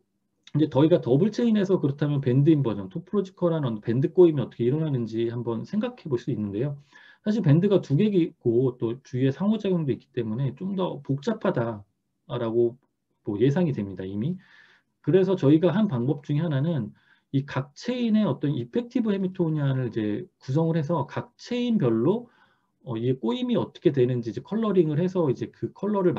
이제 저희가 더블 체인에서 그렇다면 밴드 인버전, 토포로지컬한 밴드 꼬임이 어떻게 일어나는지 한번 생각해 볼 수 있는데요. 사실 밴드가 두 개 있고 또 주위에 상호작용도 있기 때문에 좀 더 복잡하다라고 뭐 예상이 됩니다, 이미. 그래서 저희가 한 방법 중에 하나는 이 각 체인의 어떤 이펙티브 해미토니안을 이제 구성을 해서 각 체인별로 이게 꼬임이 어떻게 되는지 이제 컬러링을 해서 이제 그 컬러를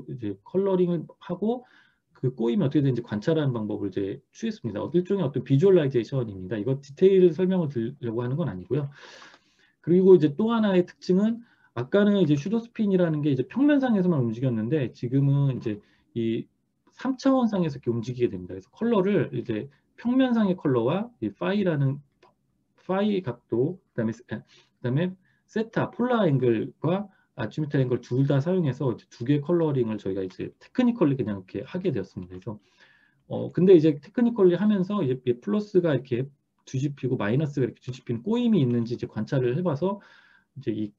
이제 컬러링을 하고 그 꼬임이 어떻게 되는지 관찰하는 방법을 이제 취했습니다. 일종의 어떤 비주얼라이제이션입니다. 이거 디테일 설명을 드리려고 하는 건 아니고요. 그리고 이제 또 하나의 특징은 아까는 이제 슈도스핀이라는 게 이제 평면상에서만 움직였는데 지금은 이제 이 3차원상에서 이렇게 움직이게 됩니다. 그래서 컬러를 이제 평면상의 컬러와 이 파이라는 파이 각도, 그다음에 세타, 폴라 앵글과 아지무탈 앵글 둘 다 사용해서 두 개의 컬러링을 저희가 이제 테크니컬리 그냥 이렇게 하게 되었습니다. 그래서 근데 이제 테크니컬리 하면서 이제 플러스가 이렇게 뒤집히고 마이너스가 이렇게 뒤집히는 꼬임이 있는지 이제 관찰을 해봐서 이제 이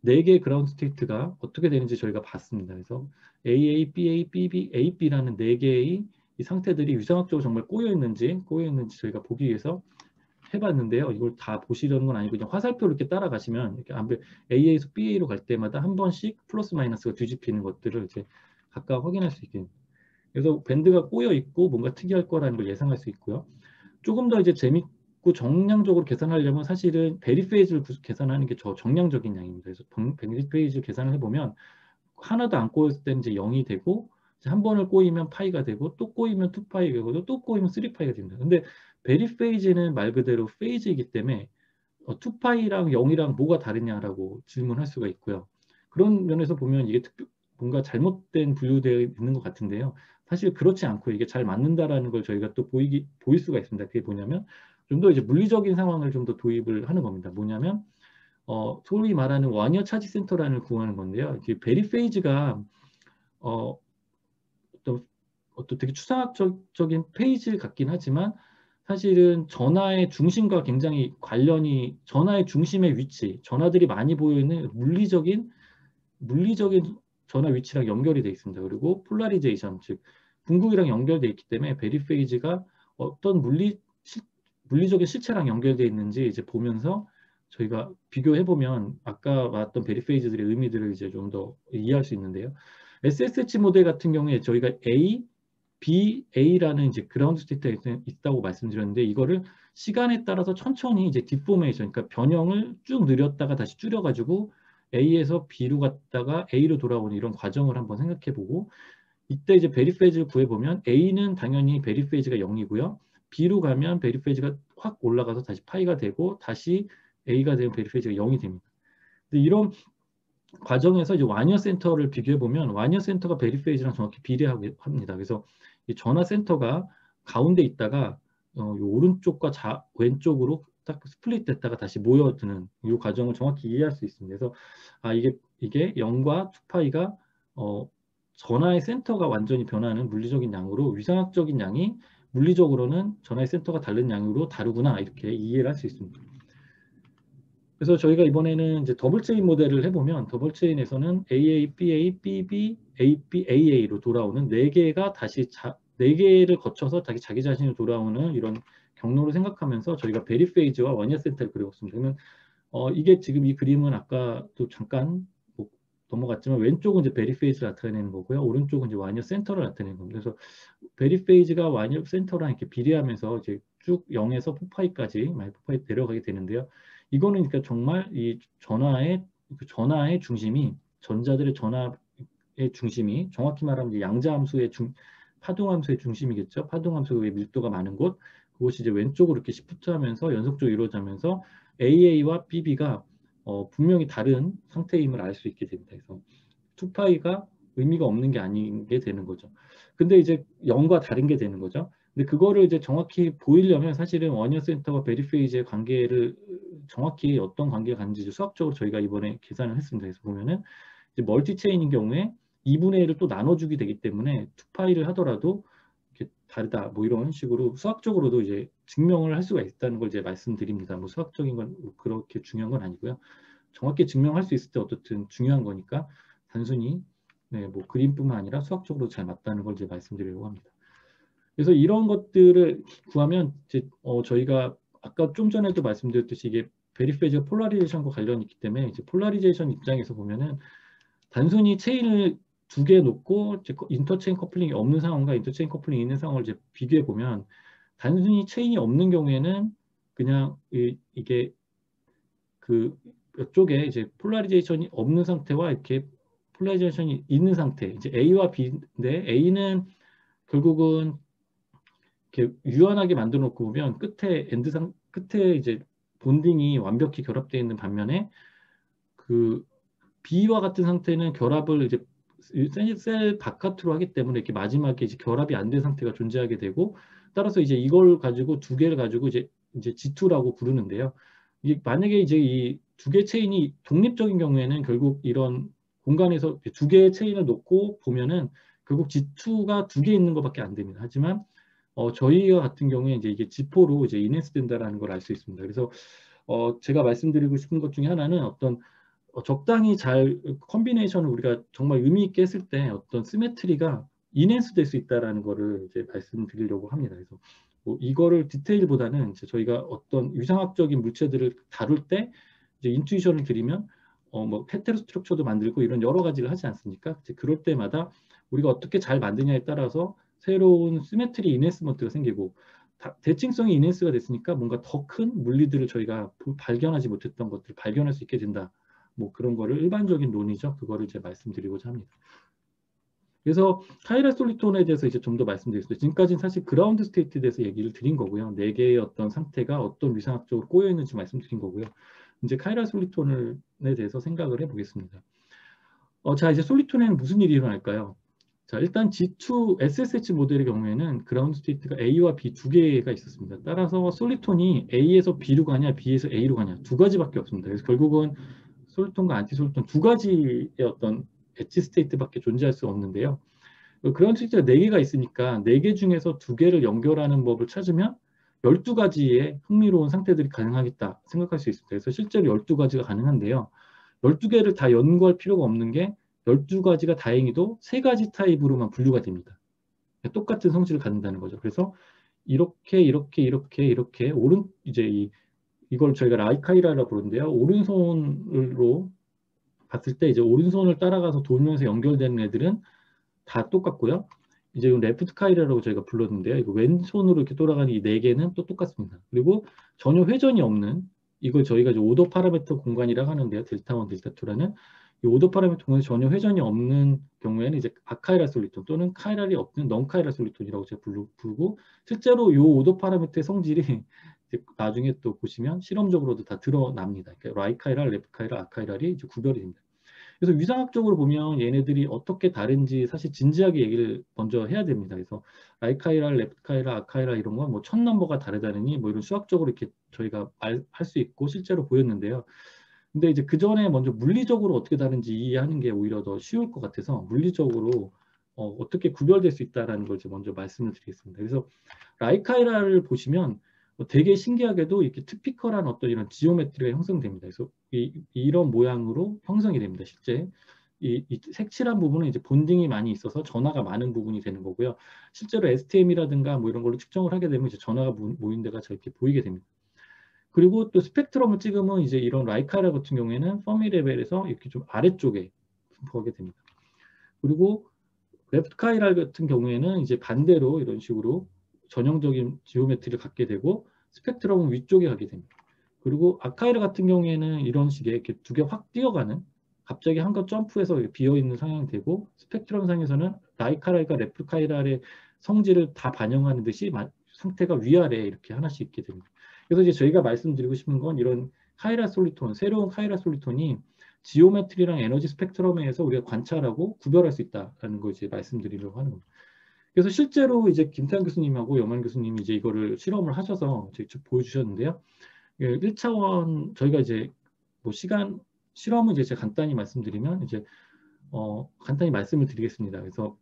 네 개의 그라운드 스테이트가 어떻게 되는지 저희가 봤습니다. 그래서 AA, BA, BB, AB라는 네 개의 이 상태들이 유상학적으로 정말 꼬여 있는지 저희가 보기 위해서 해봤는데요. 이걸 다 보시려는 건 아니고 그냥 화살표를 이렇게 따라가시면 이렇게 AA에서 BA로 갈 때마다 한 번씩 플러스 마이너스가 뒤집히는 것들을 이제 각각 확인할 수 있게. 그래서 밴드가 꼬여 있고 뭔가 특이할 거라는 걸 예상할 수 있고요. 조금 더 이제 재밌고 정량적으로 계산하려면 사실은 베리 페이지를 계산하는 게 정량적인 양입니다. 그래서 베리 페이지 계산을 해보면 하나도 안 꼬였을 때는 이제 0이 되고 한 번을 꼬이면 파이가 되고 또 꼬이면 2파이가 되고 또 꼬이면 3파이가 됩니다. 근데 베리 페이지는 말 그대로 페이지이기 때문에 2파이랑 0이랑 뭐가 다르냐라고 질문할 수가 있고요. 그런 면에서 보면 이게 뭔가 잘못된 분류되어 있는 것 같은데요. 사실 그렇지 않고 이게 잘 맞는다라는 걸 저희가 또 보일 수가 있습니다. 그게 뭐냐면 좀 더 이제 물리적인 상황을 좀 더 도입을 하는 겁니다. 뭐냐면 소위 말하는 와니어 차지 센터라는 걸 구하는 건데요. 이게 베리 페이지가 어, 어떤 되게 추상학적인 페이지 같긴 하지만 사실은 전하의 중심과 굉장히 관련이 전하의 중심의 위치, 전하들이 많이 보여 있는 물리적인 전하 위치랑 연결이 되어 있습니다. 그리고 폴라리제이션, 즉 분극이랑 연결되어 있기 때문에 베리 페이지가 어떤 물리적인 실체랑 연결되어 있는지 이제 보면서 저희가 비교해 보면 아까 봤던 베리 페이지들의 의미들을 이제 좀 더 이해할 수 있는데요. SSH 모델 같은 경우에 저희가 BA라는 이제 그라운드 스테이트가 있다고 말씀드렸는데 이거를 시간에 따라서 천천히 이제 디포메이션, 그러니까 변형을 쭉 늘렸다가 다시 줄여가지고 A에서 B로 갔다가 A로 돌아오는 이런 과정을 한번 생각해보고 이때 이제 베리 페이지를 구해보면 A는 당연히 베리 페이지가 0이고요. B로 가면 베리 페이지가 확 올라가서 다시 파이가 되고 다시 A가 되면 베리 페이지가 0이 됩니다. 근데 이런 과정에서 이제 와니어 센터를 비교해 보면 와니어 센터가 베리 페이지랑 정확히 비례하게 합니다. 그래서 이 전화 센터가 가운데 있다가 이 오른쪽과 왼쪽으로 딱 스플릿 됐다가 다시 모여드는 이 과정을 정확히 이해할 수 있습니다. 그래서 이게 0과 2파이가 전화의 센터가 완전히 변하는 물리적인 양으로 위상학적인 양이 물리적으로는 전화의 센터가 다른 양으로 다르구나 이렇게 이해를 할 수 있습니다. 그래서 저희가 이번에는 이제 더블 체인 모델을 해보면 더블 체인에서는 AA, BA, BB, AB, AA로 돌아오는 네 개가 다시 네 개를 거쳐서 자기 자신으로 돌아오는 이런 경로를 생각하면서 저희가 베리 페이지와 원이어 센터를 그려봤습니다. 그러면 이게 지금 이 그림은 아까도 잠깐 뭐 넘어갔지만 왼쪽은 이제 베리 페이지를 나타내는 거고요. 오른쪽은 이제 와니어 센터를 나타내는 겁니다. 그래서 베리 페이지가 와니어 센터랑 이렇게 비례하면서 이제 쭉 0에서 4파이까지 많이 4파이 내려가게 되는데요. 이거는 그러니까 정말 이 전하의 중심이 전자들의 전하의 중심이 정확히 말하면 이제 양자함수의 파동함수의 중심이겠죠. 파동함수의 밀도가 많은 곳 그것이 이제 왼쪽으로 이렇게 시프트하면서 연속적으로 이루어지면서 AA와 BB가 분명히 다른 상태임을 알 수 있게 됩니다. 그래서 2파이가 의미가 없는 게 아닌 게 되는 거죠. 근데 이제 0과 다른 게 되는 거죠. 근데 그거를 이제 정확히 보이려면 사실은 원이어 센터와 베리 페이지의 관계를 정확히 어떤 관계가 가는지 수학적으로 저희가 이번에 계산을 했습니다. 그래서 보면은 이제 멀티 체인인 경우에 2분의 1을 또 나눠주게 되기 때문에 2파이를 하더라도 이렇게 다르다 뭐 이런 식으로 수학적으로도 이제 증명을 할 수가 있다는 걸 이제 말씀드립니다. 뭐 수학적인 건 그렇게 중요한 건 아니고요. 정확히 증명할 수 있을 때 어떻든 중요한 거니까 단순히 네, 뭐 그림뿐만 아니라 수학적으로 잘 맞다는 걸 이제 말씀드리려고 합니다. 그래서 이런 것들을 구하면 이제 저희가 아까 좀 전에도 말씀드렸듯이 이게 베리페이지가 폴라리제이션과 관련이 있기 때문에 이제 폴라리제이션 입장에서 보면은 단순히 체인을 두 개 놓고 이제 인터체인 커플링이 없는 상황과 인터체인 커플링이 있는 상황을 이제 비교해 보면 단순히 체인이 없는 경우에는 그냥 이게 그 이쪽에 이제 폴라리제이션이 없는 상태와 이렇게 폴라리제이션이 있는 상태, 이제 A와 B인데 A는 결국은 이렇게 유연하게 만들어 놓고 보면 끝에 이제 본딩이 완벽히 결합되어 있는 반면에 그 B와 같은 상태는 결합을 이제 셀 바깥으로 하기 때문에 이렇게 마지막에 이제 결합이 안 된 상태가 존재하게 되고 따라서 이제 이걸 가지고 두 개를 가지고 이제 G2라고 부르는데요. 이게 만약에 이제 이 두 개 체인이 독립적인 경우에는 결국 이런 공간에서 두 개의 체인을 놓고 보면은 결국 G2가 두 개 있는 것밖에 안 됩니다. 하지만 저희와 같은 경우에 이제 이게 G4로 이제 인핸스 된다라는 걸 알 수 있습니다. 그래서 제가 말씀드리고 싶은 것 중에 하나는 어떤 적당히 잘 컨비네이션을 우리가 정말 의미 있게 했을 때 어떤 시메트리가 인핸스 될 수 있다라는 거를 이제 말씀드리려고 합니다. 그래서 뭐 이거를 디테일보다는 이제 저희가 어떤 위상학적인 물체들을 다룰 때 이제 인투이션을 드리면 뭐 헤테로 스트럭처도 만들고 이런 여러 가지를 하지 않습니까? 이제 그럴 때마다 우리가 어떻게 잘 만드냐에 따라서 새로운 시메트리 인핸스먼트가 생기고 대칭성이 인핸스가 됐으니까 뭔가 더 큰 물리들을 저희가 발견하지 못했던 것들을 발견할 수 있게 된다. 뭐 그런 거를 일반적인 논이죠. 그거를 이제 말씀드리고자 합니다. 그래서 카이라 솔리톤에 대해서 이제 좀 더 말씀드리겠습니다. 지금까지는 사실 그라운드 스테이트에 대해서 얘기를 드린 거고요. 네 개의 어떤 상태가 어떤 위상학적으로 꼬여 있는지 말씀드린 거고요. 이제 카이라 솔리톤에 대해서 생각을 해보겠습니다. 자, 이제 솔리톤에는 무슨 일이 일어날까요? 자, 일단 G2 SSH 모델의 경우에는 그라운드 스테이트가 A와 B 두 개가 있었습니다. 따라서 솔리톤이 A에서 B로 가냐, B에서 A로 가냐 두 가지밖에 없습니다. 그래서 결국은 솔리톤과 안티솔리톤 두 가지의 어떤 엣지 스테이트밖에 존재할 수 없는데요. 그라운드 스테이트가 네 개가 있으니까 네 개 중에서 두 개를 연결하는 법을 찾으면 12가지의 흥미로운 상태들이 가능하겠다 생각할 수 있습니다. 그래서 실제로 12가지가 가능한데요. 12개를 다 연구할 필요가 없는 게 12가지가 다행히도 3가지 타입으로만 분류가 됩니다. 똑같은 성질을 갖는다는 거죠. 그래서 이렇게 이제 이걸 저희가 라이카이라라고 부르는데요. 오른손으로 봤을 때 이제 오른손을 따라가서 돌면서 연결되는 애들은 다 똑같고요. 이제 레프트 카이라라고 저희가 불렀는데요. 이거 왼손으로 이렇게 돌아가는 이 네 개는 또 똑같습니다. 그리고 전혀 회전이 없는 이걸 저희가 이제 오더 파라미터 공간이라고 하는데요. 델타 1, 델타 2라는 이 오더 파라미터 공간에 전혀 회전이 없는 경우에는 이제 아카이라 솔리톤 또는 카이랄이 없는 넌 카이라 솔리톤이라고 제가 부르고 실제로 이 오더 파라미터의 성질이 이제 나중에 또 보시면 실험적으로도 다 드러납니다. 그러니까 라이카이랄, 레프카이랄, 아카이랄이 이제 구별이 됩니다. 그래서 위상학적으로 보면 얘네들이 어떻게 다른지 사실 진지하게 얘기를 먼저 해야 됩니다. 그래서 라이카이랄, 렙카이랄, 아카이랄 이런 건 뭐 천 넘버가 다르다느니 뭐 이런 수학적으로 이렇게 저희가 할 수 있고 실제로 보였는데요. 근데 이제 그 전에 먼저 물리적으로 어떻게 다른지 이해하는 게 오히려 더 쉬울 것 같아서 물리적으로 어떻게 구별될 수 있다라는 걸 이제 먼저 말씀을 드리겠습니다. 그래서 라이카이랄을 보시면 되게 신기하게도 이렇게 트피컬한 어떤 이런 지오메트리가 형성됩니다. 그래서 이런 모양으로 형성이 됩니다. 실제 이 색칠한 부분은 이제 본딩이 많이 있어서 전하가 많은 부분이 되는 거고요. 실제로 STM이라든가 뭐 이런 걸로 측정을 하게 되면 이제 전하가 모인 데가 저렇게 보이게 됩니다. 그리고 또 스펙트럼을 찍으면 이제 이런 라이카라 같은 경우에는 퍼미 레벨에서 이렇게 좀 아래쪽에 분포하게 됩니다. 그리고 렙카이랄 같은 경우에는 이제 반대로 이런 식으로 전형적인 지오메트리를 갖게 되고 스펙트럼은 위쪽에 가게 됩니다. 그리고 아카이라 같은 경우에는 이런 식의 이렇게 두 개 확 뛰어가는 갑자기 한껏 점프해서 비어있는 상황이 되고 스펙트럼 상에서는 라이카랄과 레프카이랄의 성질을 다 반영하는 듯이 상태가 위아래에 이렇게 하나씩 있게 됩니다. 그래서 이제 저희가 말씀드리고 싶은 건 이런 카이라 솔리톤, 새로운 카이라 솔리톤이 지오메트리랑 에너지 스펙트럼에서 우리가 관찰하고 구별할 수 있다는 걸 이제 말씀드리려고 하는 겁니다. 그래서 실제로 이제 김태환 교수님하고 염한 교수님이 이제 이거를 실험을 하셔서 직접 보여주셨는데요. 1차원 저희가 이제 뭐 실험은 이제 제가 간단히 말씀드리면 이제 간단히 말씀을 드리겠습니다. 그래서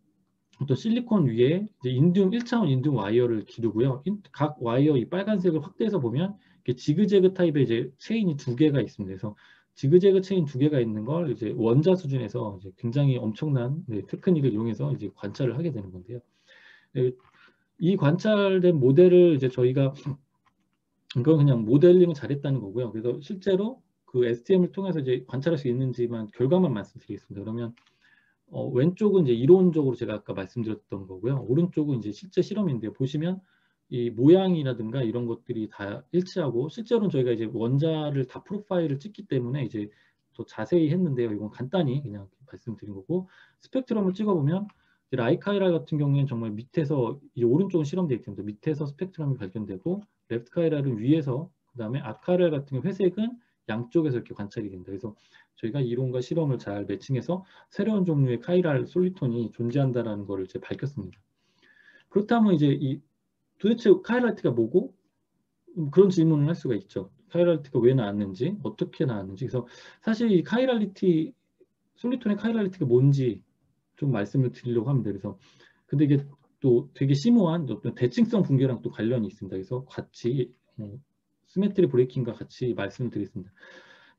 또 실리콘 위에 이제 1차원 인듐 와이어를 기르고요. 각 와이어 이 빨간색을 확대해서 보면 이렇게 지그재그 타입의 이제 체인이 두 개가 있습니다. 그래서 지그재그 체인 두 개가 있는 걸 이제 원자 수준에서 이제 굉장히 엄청난 테크닉을 이용해서 이제 관찰을 하게 되는 건데요. 이 관찰된 모델을 이제 저희가 이건 그냥 모델링을 잘했다는 거고요. 그래서 실제로 그 STM을 통해서 이제 관찰할 수 있는지만 결과만 말씀드리겠습니다. 그러면 왼쪽은 이제 이론적으로 제가 아까 말씀드렸던 거고요. 오른쪽은 이제 실제 실험인데 보시면 이 모양이라든가 이런 것들이 다 일치하고 실제로는 저희가 이제 원자를 다 프로파일을 찍기 때문에 이제 더 자세히 했는데요. 이건 간단히 그냥 말씀드린 거고 스펙트럼을 찍어보면 라이카이랄 같은 경우에는 정말 밑에서 이 오른쪽은 실험되어 있기 때문에 밑에서 스펙트럼이 발견되고 레프트 카이랄은 위에서 그다음에 앞카이랄 같은 경우 회색은 양쪽에서 이렇게 관찰이 된다. 그래서 저희가 이론과 실험을 잘 매칭해서 새로운 종류의 카이랄 솔리톤이 존재한다라는 것을 이제 밝혔습니다. 그렇다면 이제 이 도대체 카이랄트가 뭐고? 그런 질문을 할 수가 있죠. 카이랄리티가 왜 나왔는지, 어떻게 나왔는지. 그래서 사실 이 카이랄리티, 솔리톤의 카이랄리티가 뭔지 좀 말씀을 드리려고 합니다. 그래서 근데 이게 또 되게 심오한 어떤 대칭성 붕괴랑 또 관련이 있습니다. 그래서 같이 시메트리 브레이킹과 같이 말씀을 드리겠습니다.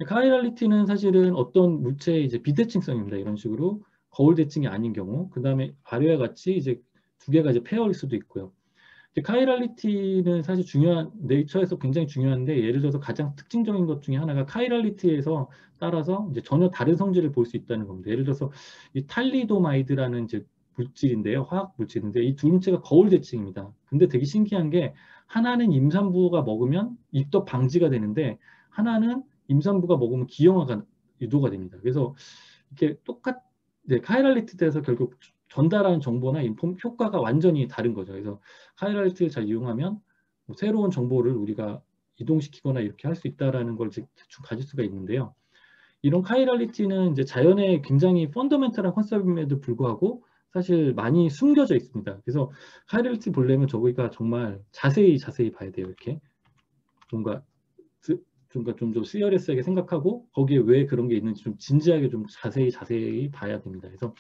카이랄리티는 사실은 어떤 물체의 이제 비대칭성입니다. 이런 식으로 거울 대칭이 아닌 경우, 그 다음에 아래와 같이 이제 두 개가 이제 페어일 수도 있고요. 카이랄리티는 사실 중요한 네이처에서 굉장히 중요한데 예를 들어서 가장 특징적인 것 중에 하나가 카이랄리티에서 따라서 이제 전혀 다른 성질을 볼 수 있다는 겁니다. 예를 들어서 이 탈리도마이드라는 이제 물질인데요, 화학 물질인데 이 두 물체가 거울 대칭입니다. 근데 되게 신기한 게 하나는 임산부가 먹으면 입덧 방지가 되는데 하나는 임산부가 먹으면 기형아가 유도가 됩니다. 그래서 이렇게 네, 카이랄리티에서 결국 전달하는 정보나 효과가 완전히 다른 거죠. 그래서 카이랄리티를 잘 이용하면 뭐 새로운 정보를 우리가 이동시키거나 이렇게 할 수 있다라는 걸 대충 가질 수가 있는데요. 이런 카이랄리티는 이제 자연의 굉장히 펀더멘탈한 컨셉임에도 불구하고 사실 많이 숨겨져 있습니다. 그래서 카이랄리티 보려면 저희가 정말 자세히 봐야 돼요. 이렇게 뭔가 좀 더 시리어스하게 생각하고 거기에 왜 그런 게 있는지 좀 진지하게 좀 자세히 봐야 됩니다. 그래서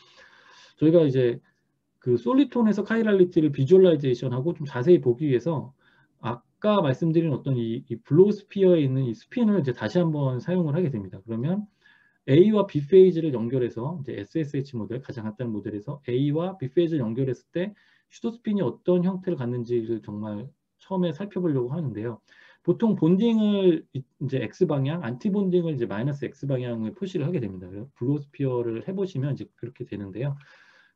저희가 이제 그 솔리톤에서 카이랄리티를 비주얼라이제이션하고 좀 자세히 보기 위해서 아까 말씀드린 어떤 이 블로우 스피어에 있는 이 스핀을 이제 다시 한번 사용을 하게 됩니다. 그러면 A와 B 페이지를 연결해서 이제 SSH 모델 가장 간단한 모델에서 A와 B 페이지를 연결했을 때 슈도 스핀이 어떤 형태를 갖는지를 정말 처음에 살펴보려고 하는데요. 보통 본딩을 이제 X 방향, 안티 본딩을 이제 마이너스 X 방향을 표시를 하게 됩니다. 블로우 스피어를 해보시면 이제 그렇게 되는데요.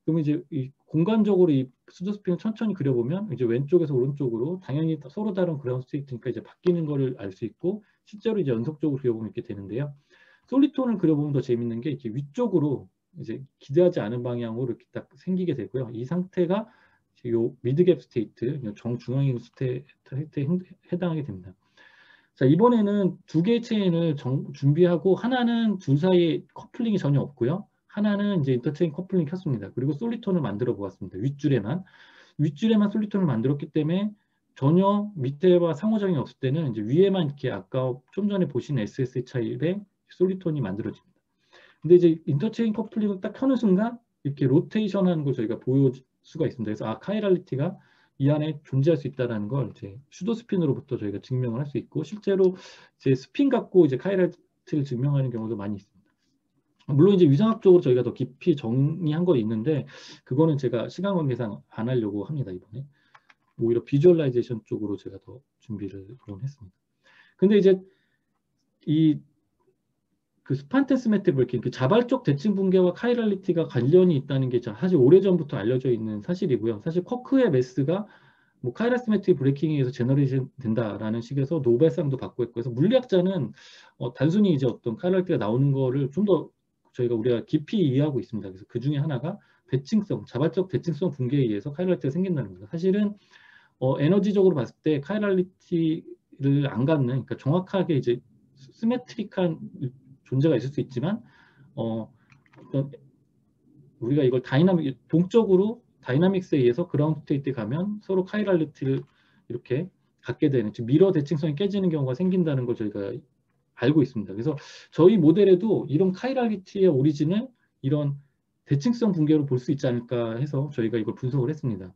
그러면 이제 이 공간적으로 이 수도 스핀을 천천히 그려보면 이제 왼쪽에서 오른쪽으로 당연히 서로 다른 그라운드 스테이트니까 이제 바뀌는 거를 알 수 있고 실제로 이제 연속적으로 그려보면 이렇게 되는데요. 솔리톤을 그려보면 더 재밌는 게 이렇게 위쪽으로 이제 기대하지 않은 방향으로 이렇게 딱 생기게 되고요. 이 상태가 요 미드갭 스테이트, 정중앙인 스테이트에 해당하게 됩니다. 자, 이번에는 두 개의 체인을 준비하고 하나는 둘 사이에 커플링이 전혀 없고요. 하나는 이제 인터체인 커플링 켰습니다. 그리고 솔리톤을 만들어 보았습니다. 윗줄에만 솔리톤을 만들었기 때문에 전혀 밑에와 상호작용이 없을 때는 이제 위에만 이렇게 아까 좀 전에 보신 SSH 차입의 솔리톤이 만들어집니다. 근데 이제 인터체인 커플링을 딱 켜는 순간 이렇게 로테이션하는 걸 저희가 보여 수가 있습니다. 그래서 카이랄리티가 이 안에 존재할 수 있다는 걸 이제 슈도 스핀으로부터 저희가 증명을 할 수 있고 실제로 이제 스핀 갖고 이제 카이랄리티를 증명하는 경우도 많이 있습니다. 물론 이제 위상학적으로 저희가 더 깊이 정리한 거 있는데 그거는 제가 시간 관계상 안 하려고 합니다. 이번에 오히려 비주얼라이제이션 쪽으로 제가 더 준비를 그런 했습니다. 근데 이제 이 그 스판테스메트 브레이킹, 그 자발적 대칭 붕괴와 카이랄리티가 관련이 있다는 게 사실 오래전부터 알려져 있는 사실이고요. 사실 쿼크의 매스가 뭐 카이라스메트릭 브레이킹에 의해서 제너레이션 된다라는 식에서 노벨상도 받고 있고 해서 물리학자는 단순히 이제 어떤 카이랄리티가 나오는 거를 좀 더 우리가 깊이 이해하고 있습니다. 그래서 그 중에 하나가 대칭성, 자발적 대칭성 붕괴에 의해서 카이랄리티가 생긴다는 겁니다. 사실은 에너지적으로 봤을 때 카이랄리티를 안 갖는, 그러니까 정확하게 이제 시메트릭한 존재가 있을 수 있지만 어떤 우리가 이걸 동적으로 다이나믹스에 의해서 그라운드 스테이트에 가면 서로 카이랄리티를 이렇게 갖게 되는, 즉 미러 대칭성이 깨지는 경우가 생긴다는 걸 저희가 알고 있습니다. 그래서 저희 모델에도 이런 카이랄리티의 오리진을 이런 대칭성 붕괴로 볼 수 있지 않을까 해서 저희가 이걸 분석을 했습니다.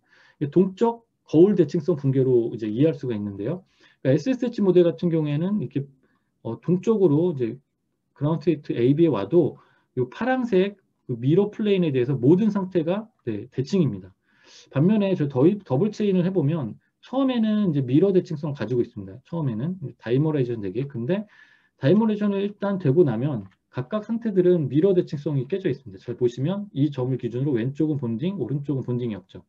동적 거울 대칭성 붕괴로 이제 이해할 수가 있는데요. 그러니까 SSH 모델 같은 경우에는 이렇게 동쪽으로 이제 그라운드 스테이트 AB에 와도 이 파란색 그 미러 플레인에 대해서 모든 상태가 네, 대칭입니다. 반면에 저 더블 체인을 해보면 처음에는 이제 미러 대칭성을 가지고 있습니다. 처음에는 다이머레이션 되게. 근데 다이머레이션을 일단 되고 나면 각각 상태들은 미러 대칭성이 깨져 있습니다. 잘 보시면 이 점을 기준으로 왼쪽은 본딩, 오른쪽은 본딩이 없죠.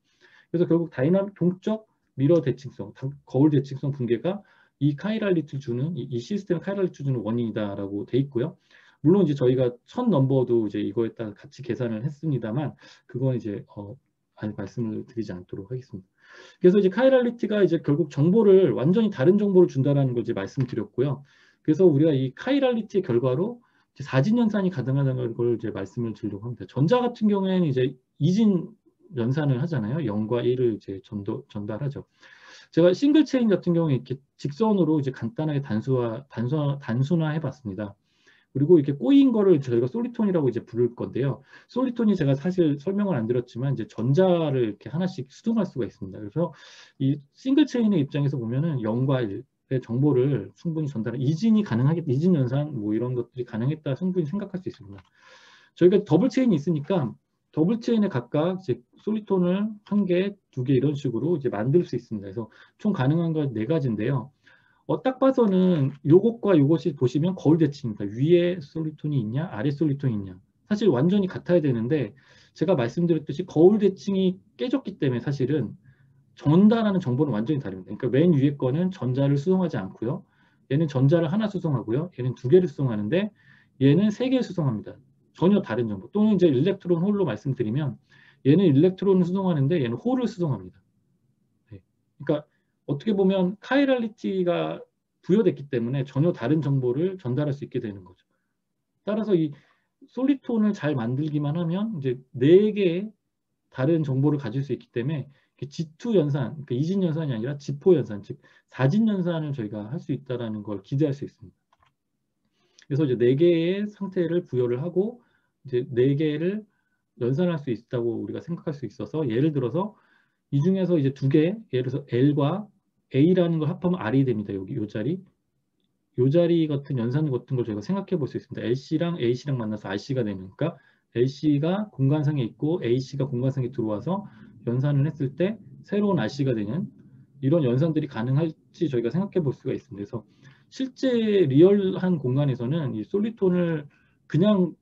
그래서 결국 다이나믹 동적 미러 대칭성, 거울 대칭성 붕괴가 이 카이랄리티 주는 이 시스템 카이랄리티 주는 원인이다라고 돼 있고요. 물론 이제 저희가 첫 넘버도 이제 이거에 따라 같이 계산을 했습니다만 그건 이제 아직 말씀을 드리지 않도록 하겠습니다. 그래서 이제 카이랄리티가 이제 결국 정보를 완전히 다른 정보를 준다라는 걸 이제 말씀드렸고요. 그래서 우리가 이 카이랄리티의 결과로 이제 사진 연산이 가능하다는 걸 이제 말씀을 드리려고 합니다. 전자 같은 경우에는 이제 이진 연산을 하잖아요. 0과 1을 이제 전달하죠. 제가 싱글 체인 같은 경우에 이렇게 직선으로 이제 간단하게 단순화해 봤습니다. 그리고 이렇게 꼬인 거를 저희가 솔리톤이라고 이제 부를 건데요. 솔리톤이 제가 사실 설명을 안 드렸지만 이제 전자를 이렇게 하나씩 수동할 수가 있습니다. 그래서 이 싱글 체인의 입장에서 보면은 0과 1의 정보를 충분히 전달, 이진이 가능하겠다, 이진 연산 뭐 이런 것들이 가능했다 충분히 생각할 수 있습니다. 저희가 더블 체인이 있으니까 더블 체인에 각각 이제 솔리톤을 한 개, 두 개 이런 식으로 이제 만들 수 있습니다. 그래서 총 가능한 건 네 가지인데요. 딱 봐서는 요것과 요것이 보시면 거울 대칭입니다. 위에 솔리톤이 있냐, 아래 솔리톤이 있냐. 사실 완전히 같아야 되는데 제가 말씀드렸듯이 거울 대칭이 깨졌기 때문에 사실은 전달하는 정보는 완전히 다릅니다. 그러니까 맨 위에 거는 전자를 수송하지 않고요. 얘는 전자를 하나 수송하고요. 얘는 두 개를 수송하는데 얘는 세 개를 수송합니다. 전혀 다른 정보. 또는 이제 일렉트론 홀로 말씀드리면 얘는 일렉트론을 수송하는데 얘는 홀을 수송합니다. 네. 그러니까 어떻게 보면 카이랄리티가 부여됐기 때문에 전혀 다른 정보를 전달할 수 있게 되는 거죠. 따라서 이 솔리톤을 잘 만들기만 하면 이제 네 개의 다른 정보를 가질 수 있기 때문에 G2 연산, 그러니까 이진 연산이 아니라 지포 연산, 즉 사진 연산을 저희가 할 수 있다라는 걸 기대할 수 있습니다. 그래서 이제 네 개의 상태를 부여를 하고 이제 네 개를 연산할 수 있다고 우리가 생각할 수 있어서 예를 들어서 이 중에서 이제 두 개, 예를 들어서 L과 A라는 걸 합하면 R이 됩니다. 여기 요 자리. 요 자리 같은 연산 같은 걸 저희가 생각해 볼 수 있습니다. LC랑 AC랑 만나서 RC가 되는, 그러니까 LC가 공간상에 있고 AC가 공간상에 들어와서 연산을 했을 때 새로운 RC가 되는 이런 연산들이 가능할지 저희가 생각해 볼 수가 있습니다. 그래서 실제 리얼한 공간에서는 이 솔리톤을 그냥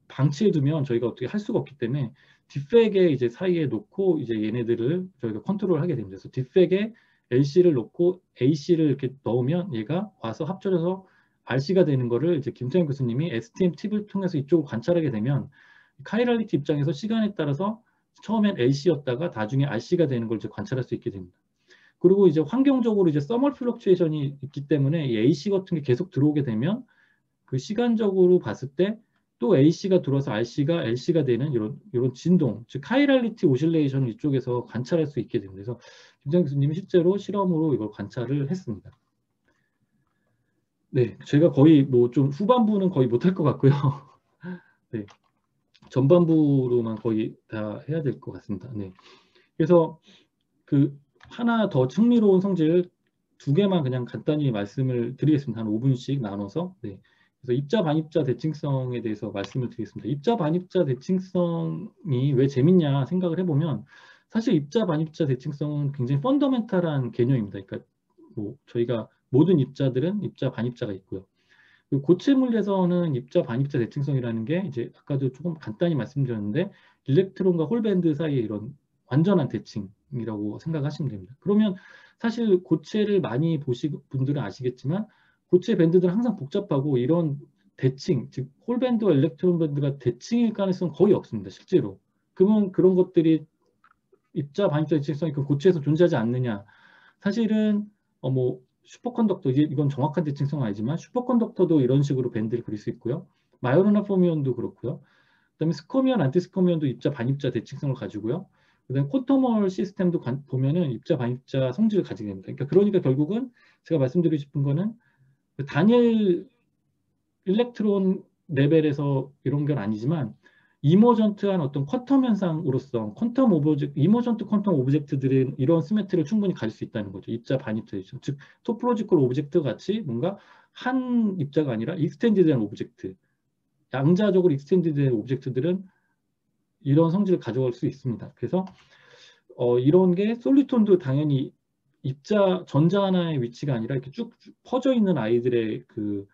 방치해 두면 저희가 어떻게 할 수가 없기 때문에 뒷백에 이제 사이에 놓고 이제 얘네들을 저희가 컨트롤하게 됩니다. 그래서 뒷백에 LC를 놓고 AC를 이렇게 넣으면 얘가 와서 합쳐져서 RC가 되는 거를 이제 김태현 교수님이 STM 팁을 통해서 이쪽을 관찰하게 되면 카이랄리티 입장에서 시간에 따라서 처음엔 LC였다가 나중에 RC가 되는 걸 이제 관찰할 수 있게 됩니다. 그리고 이제 환경적으로 이제 서멀 플럭추에이션이 있기 때문에 이 AC 같은 게 계속 들어오게 되면 그 시간적으로 봤을 때 또 AC가 들어와서 RC가 LC가 되는 이런 진동, 즉 카이랄리티 오실레이션을 이쪽에서 관찰할 수 있게 됩니다. 그래서 김장 교수님이 실제로 실험으로 이걸 관찰을 했습니다. 네, 제가 거의 뭐 좀 후반부는 거의 못할 것 같고요. 네, 전반부로만 거의 다 해야 될 것 같습니다. 네, 그래서 그 하나 더 흥미로운 성질 두 개만 그냥 간단히 말씀을 드리겠습니다. 한 5분씩 나눠서. 네. 그래서 입자 반입자 대칭성에 대해서 말씀을 드리겠습니다. 입자 반입자 대칭성이 왜 재밌냐 생각을 해보면 사실 입자 반입자 대칭성은 굉장히 펀더멘탈한 개념입니다. 그러니까 뭐 저희가 모든 입자들은 입자 반입자가 있고요. 고체 물리에서는 입자 반입자 대칭성이라는 게 이제 아까도 조금 간단히 말씀드렸는데 일렉트론과 홀밴드 사이에 이런 완전한 대칭이라고 생각하시면 됩니다. 그러면 사실 고체를 많이 보신 분들은 아시겠지만 고체 밴드들은 항상 복잡하고 이런 대칭, 즉 홀밴드와 일렉트론 밴드가 대칭일 가능성은 거의 없습니다. 실제로. 그러면 그런 것들이 입자 반입자 대칭성이 그 고체에서 존재하지 않느냐. 사실은 뭐 슈퍼컨덕터, 이건 정확한 대칭성은 아니지만 슈퍼컨덕터도 이런 식으로 밴드를 그릴 수 있고요. 마이오르나 포미온도 그렇고요. 그다음에 스커미언, 안티스커미언도 입자 반입자 대칭성을 가지고요. 그다음에 콘터멀 시스템도 보면은 입자 반입자 성질을 가지게 됩니다. 그러니까 결국은 제가 말씀드리고 싶은 거는 그 단일 일렉트론 레벨에서 이런 건 아니지만 이머전트한 어떤 쿼텀 현상으로서 이머전트 쿼텀 오브젝트들은 이런 시메트리를 충분히 가질 수 있다는 거죠. 입자 반입자, 즉 토폴로지컬 오브젝트 같이 뭔가 한 입자가 아니라 익스텐디드된 오브젝트, 양자적으로 익스텐디드된 오브젝트들은 이런 성질을 가져갈 수 있습니다. 그래서 이런 게 솔리톤도 당연히 전자 하나의 위치가 아니라 이렇게 쭉 퍼져 있는 아이들의 그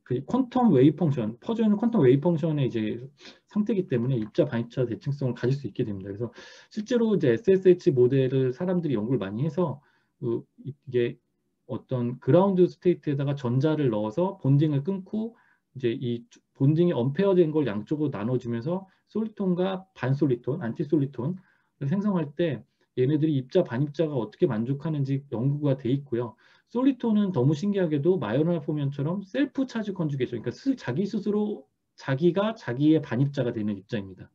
퀀텀 웨이브 펑션, 퍼져 있는 퀀텀 웨이브 펑션의 이제 상태이기 때문에 입자 반입자 대칭성을 가질 수 있게 됩니다. 그래서 실제로 이제 SSH 모델을 사람들이 연구를 많이 해서 이게 어떤 그라운드 스테이트에다가 전자를 넣어서 본딩을 끊고 이제 이 본딩이 언페어된 걸 양쪽으로 나눠주면서 솔리톤과 반솔리톤, 안티솔리톤을 생성할 때 얘네들이 입자 반입자가 어떻게 만족하는지 연구가 돼 있고요. 솔리톤은 너무 신기하게도 마이오널 포면처럼 셀프 차지 컨주게이션, 그러니까 자기 스스로 자기가 자기의 반입자가 되는 입자입니다.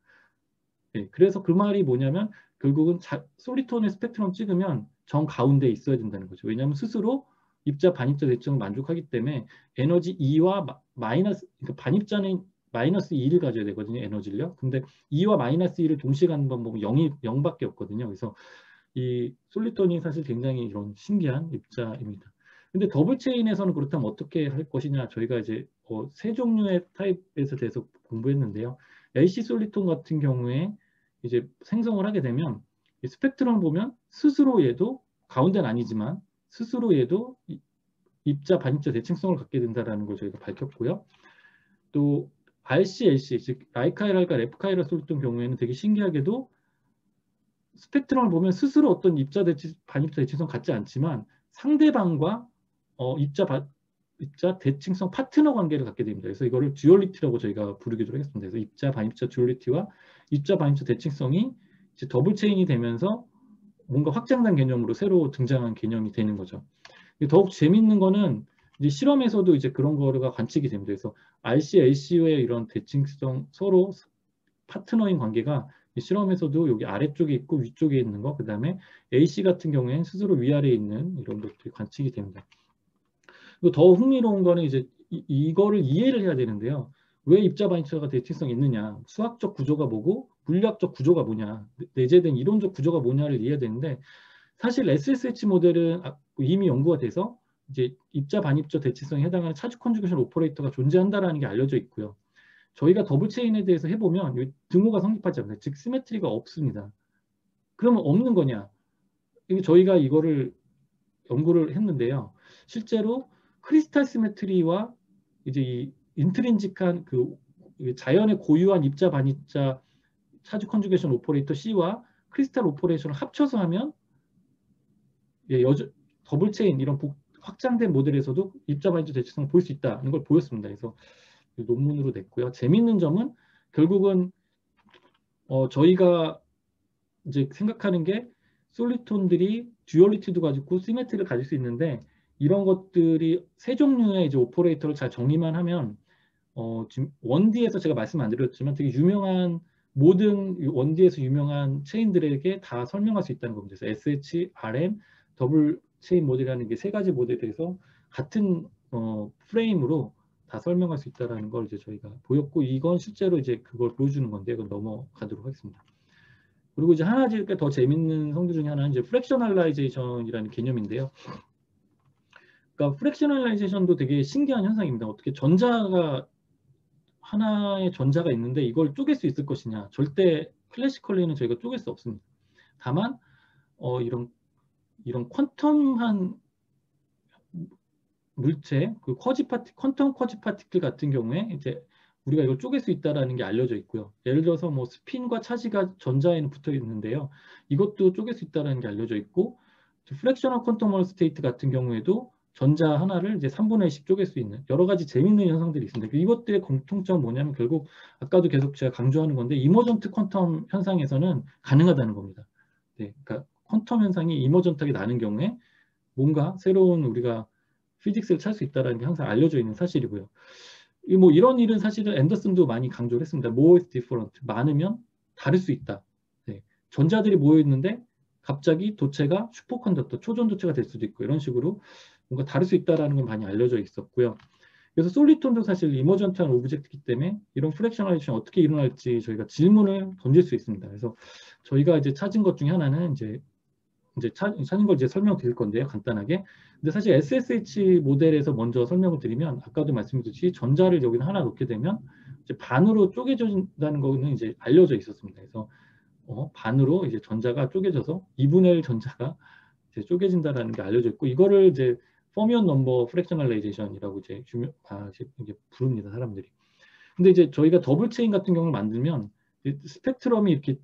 네, 그래서 그 말이 뭐냐면 결국은 솔리톤의 스펙트럼 찍으면 정 가운데에 있어야 된다는 거죠. 왜냐하면 스스로 입자 반입자 대칭을 만족하기 때문에 에너지 E와 마이너스, 그러니까 반입자는 마이너스 2를 가져야 되거든요. 에너지를요. 근데 2와 마이너스 2를 동시에 갖는 방법은 0밖에 없거든요. 그래서 이 솔리톤이 사실 굉장히 이런 신기한 입자입니다. 근데 더블 체인에서는 그렇다면 어떻게 할 것이냐? 저희가 이제 세 종류의 타입에서 대해서 공부했는데요. AC 솔리톤 같은 경우에 이제 생성을 하게 되면 이 스펙트럼을 보면 스스로 얘도 가운데는 아니지만 스스로 얘도 입자 반입자 대칭성을 갖게 된다는 걸 저희가 밝혔고요. 또 RCLC, 즉 라이카이랄과 랩카이랄 솔리톤 경우에는 되게 신기하게도 스펙트럼을 보면 스스로 어떤 반입자 대칭성 갖지 않지만 상대방과 입자 대칭성 파트너 관계를 갖게 됩니다. 그래서 이거를 듀얼리티라고 저희가 부르기도 하겠습니다. 그래서 입자 반입자 듀얼리티와 입자 반입자 대칭성이 이제 더블 체인이 되면서 뭔가 확장된 개념으로 새로 등장한 개념이 되는 거죠. 더욱 재밌는 거는 이제 실험에서도 이제 그런 거가 관측이 됩니다. 그래서 RC, LC의 이런 대칭성 서로 파트너인 관계가 실험에서도 여기 아래쪽에 있고 위쪽에 있는 거, 그 다음에 AC 같은 경우에는 스스로 위아래에 있는 이런 것들이 관측이 됩니다. 그리고 더 흥미로운 거는 이제 이거를 이해를 해야 되는데요. 왜 입자 반입자가 대칭성이 있느냐, 수학적 구조가 뭐고 물리학적 구조가 뭐냐, 내재된 이론적 구조가 뭐냐를 이해해야 되는데 사실 SSH 모델은 이미 연구가 돼서 이제 입자 반입자 대칭성에 해당하는 차지 컨주게이션 오퍼레이터가 존재한다라는 게 알려져 있고요. 저희가 더블 체인에 대해서 해보면 등호가 성립하지 않아요. 즉 시메트리가 없습니다. 그러면 없는 거냐? 저희가 이거를 연구를 했는데요. 실제로 크리스탈 시메트리와 이제 이 인트린직한 그 자연의 고유한 입자 반입자 차지 컨주게이션 오퍼레이터 C와 크리스탈 오퍼레이션을 합쳐서 하면 더블 체인 이런 확장된 모델에서도 입자 반입자 대칭성을 볼 수 있다는 걸 보였습니다. 그래서 논문으로 냈고요. 재밌는 점은 결국은 저희가 이제 생각하는 게 솔리톤들이 듀얼리티도 가지고 시메트리를 가질 수 있는데 이런 것들이 세 종류의 이제 오퍼레이터를 잘 정리만 하면 지금 원디에서 제가 말씀 안 드렸지만 되게 유명한 모든 원디에서 유명한 체인들에게 다 설명할 수 있다는 겁니다. 그래서 SH, RM, 더블 체인 모델이라는 게 세 가지 모델에 대해서 같은 프레임으로 다 설명할 수 있다는 걸 이제 저희가 보였고 이건 실제로 이제 그걸 보여주는 건데 그건 넘어가도록 하겠습니다. 그리고 이제 하나 더 재밌는 성질 중에 하나는 이제 프랙셔널라이제이션이라는 개념인데요. 그러니까 프랙셔널라이제이션도 되게 신기한 현상입니다. 어떻게 하나의 전자가 있는데 이걸 쪼갤 수 있을 것이냐. 절대 클래시컬리는 저희가 쪼갤 수 없습니다. 다만 이런 퀀텀한 물체, 퀀텀 쿼지 파티클 같은 경우에 이제 우리가 이걸 쪼갤 수 있다는 게 알려져 있고요. 예를 들어서 뭐 스핀과 차지가 전자에는 붙어 있는데요. 이것도 쪼갤 수 있다는 게 알려져 있고 프랙셔널 퀀텀 스테이트 같은 경우에도 전자 하나를 이제 3분의 1씩 쪼갤 수 있는 여러 가지 재밌는 현상들이 있습니다. 이것들의 공통점은 뭐냐면 결국 아까도 계속 제가 강조하는 건데 이머전트 퀀텀 현상에서는 가능하다는 겁니다. 네, 그러니까 퀀텀 현상이 이머전트하게 나는 경우에 뭔가 새로운 우리가 피직스를 찾을 수 있다는 게 항상 알려져 있는 사실이고요. 뭐 이런 일은 사실은 앤더슨도 많이 강조를 했습니다. More is different. 많으면 다를 수 있다. 네. 전자들이 모여 있는데 갑자기 도체가 슈퍼컨덕터, 초전 도체가 될 수도 있고 이런 식으로 뭔가 다를 수 있다는 건 많이 알려져 있었고요. 그래서 솔리톤도 사실 이머전트한 오브젝트이기 때문에 이런 프랙셔널라이제이션이 어떻게 일어날지 저희가 질문을 던질 수 있습니다. 그래서 저희가 이제 찾은 것 중에 하나는 이제 찾은 걸 이제 설명드릴 건데요, 간단하게. 근데 사실 SSH 모델에서 먼저 설명을 드리면 아까도 말씀드렸듯이 전자를 여기는 하나 놓게 되면 이제 반으로 쪼개진다는 거는 이제 알려져 있었습니다. 그래서 반으로 이제 전자가 쪼개져서 2분의 1 전자가 이제 쪼개진다라는 게 알려져 있고 이거를 이제 퍼미온 넘버 프랙셔널라이제이션이라고 이제 부릅니다 사람들이. 근데 이제 저희가 더블 체인 같은 경우를 만들면 스펙트럼이 이렇게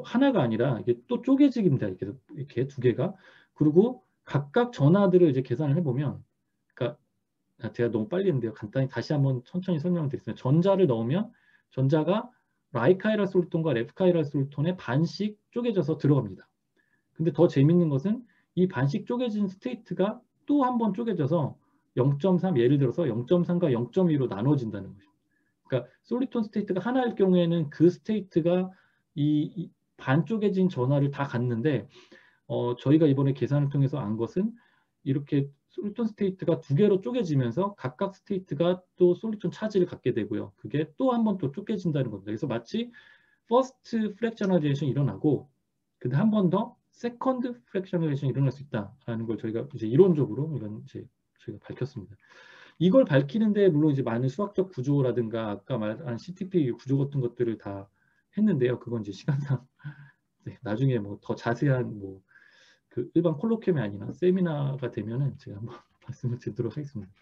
하나가 아니라 이게 또 쪼개집니다. 이렇게 두 개가. 그리고 각각 전하들을 이제 계산을 해보면, 그러니까 제가 너무 빨리 했는데요. 간단히 다시 한번 천천히 설명을 드리겠습니다. 전자를 넣으면 전자가 라이카이랄 솔톤과 레프카이랄 솔톤의 반씩 쪼개져서 들어갑니다. 근데 더 재밌는 것은 이 반씩 쪼개진 스테이트가 또 한 번 쪼개져서 0.3, 예를 들어서 0.3과 0.2로 나눠진다는 거죠. 그러니까 솔리톤 스테이트가 하나일 경우에는 그 스테이트가 이 반 쪼개진 전하를 다 갖는데 저희가 이번에 계산을 통해서 안 것은 이렇게 솔리톤 스테이트가 두 개로 쪼개지면서 각각 스테이트가 또 솔리톤 차지를 갖게 되고요. 그게 또 한 번 또 쪼개진다는 겁니다. 그래서 마치 퍼스트 프랙셔널라이제이션이 일어나고 근데 한 번 더 세컨드 프랙셔널라이제이션이 일어날 수 있다라는 걸 저희가 이제 이론적으로 이런 이제 저희가 밝혔습니다. 이걸 밝히는데 물론 이제 많은 수학적 구조라든가 아까 말한 CTP 구조 같은 것들을 다 했는데요. 그건 이제 시간상 네, 나중에 뭐 더 자세한 뭐 그 일반 콜로퀴움이 아니라 세미나가 되면은 제가 한번 말씀을 드리도록 하겠습니다.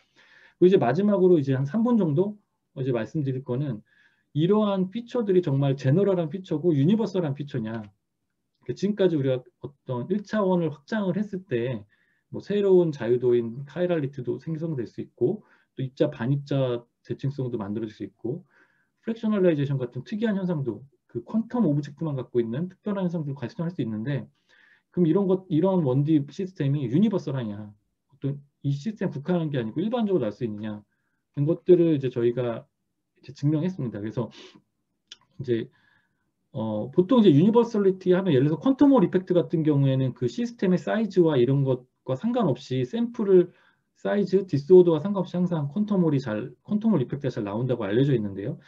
그리고 이제 마지막으로 이제 한 3분 정도 이제 말씀드릴 거는 이러한 피처들이 정말 제너럴한 피처고 유니버설한 피처냐. 지금까지 우리가 어떤 1차원을 확장을 했을 때 뭐 새로운 자유도인 카이랄리티도 생성될 수 있고 또 입자 반입자 대칭성도 만들어질 수 있고 프랙셔널라이제이션 같은 특이한 현상도 그 퀀텀 오브젝트만 갖고 있는 특별한 현상들을 발생할 수 있는데 그럼 이런 원디 시스템이 유니버설하냐 어떤 이 시스템 국한한 게 아니고 일반적으로 날 수 있느냐 이런 것들을 이제 저희가 이제 증명했습니다. 그래서 이제 보통 이제 유니버설리티 하면 예를 들어서 퀀텀홀 이펙트 같은 경우에는 그 시스템의 사이즈와 이런 것과 상관없이 샘플을 사이즈, 디스오더와 상관없이 항상 퀀텀홀 이펙트가 잘 나온다고 알려져 있는데요.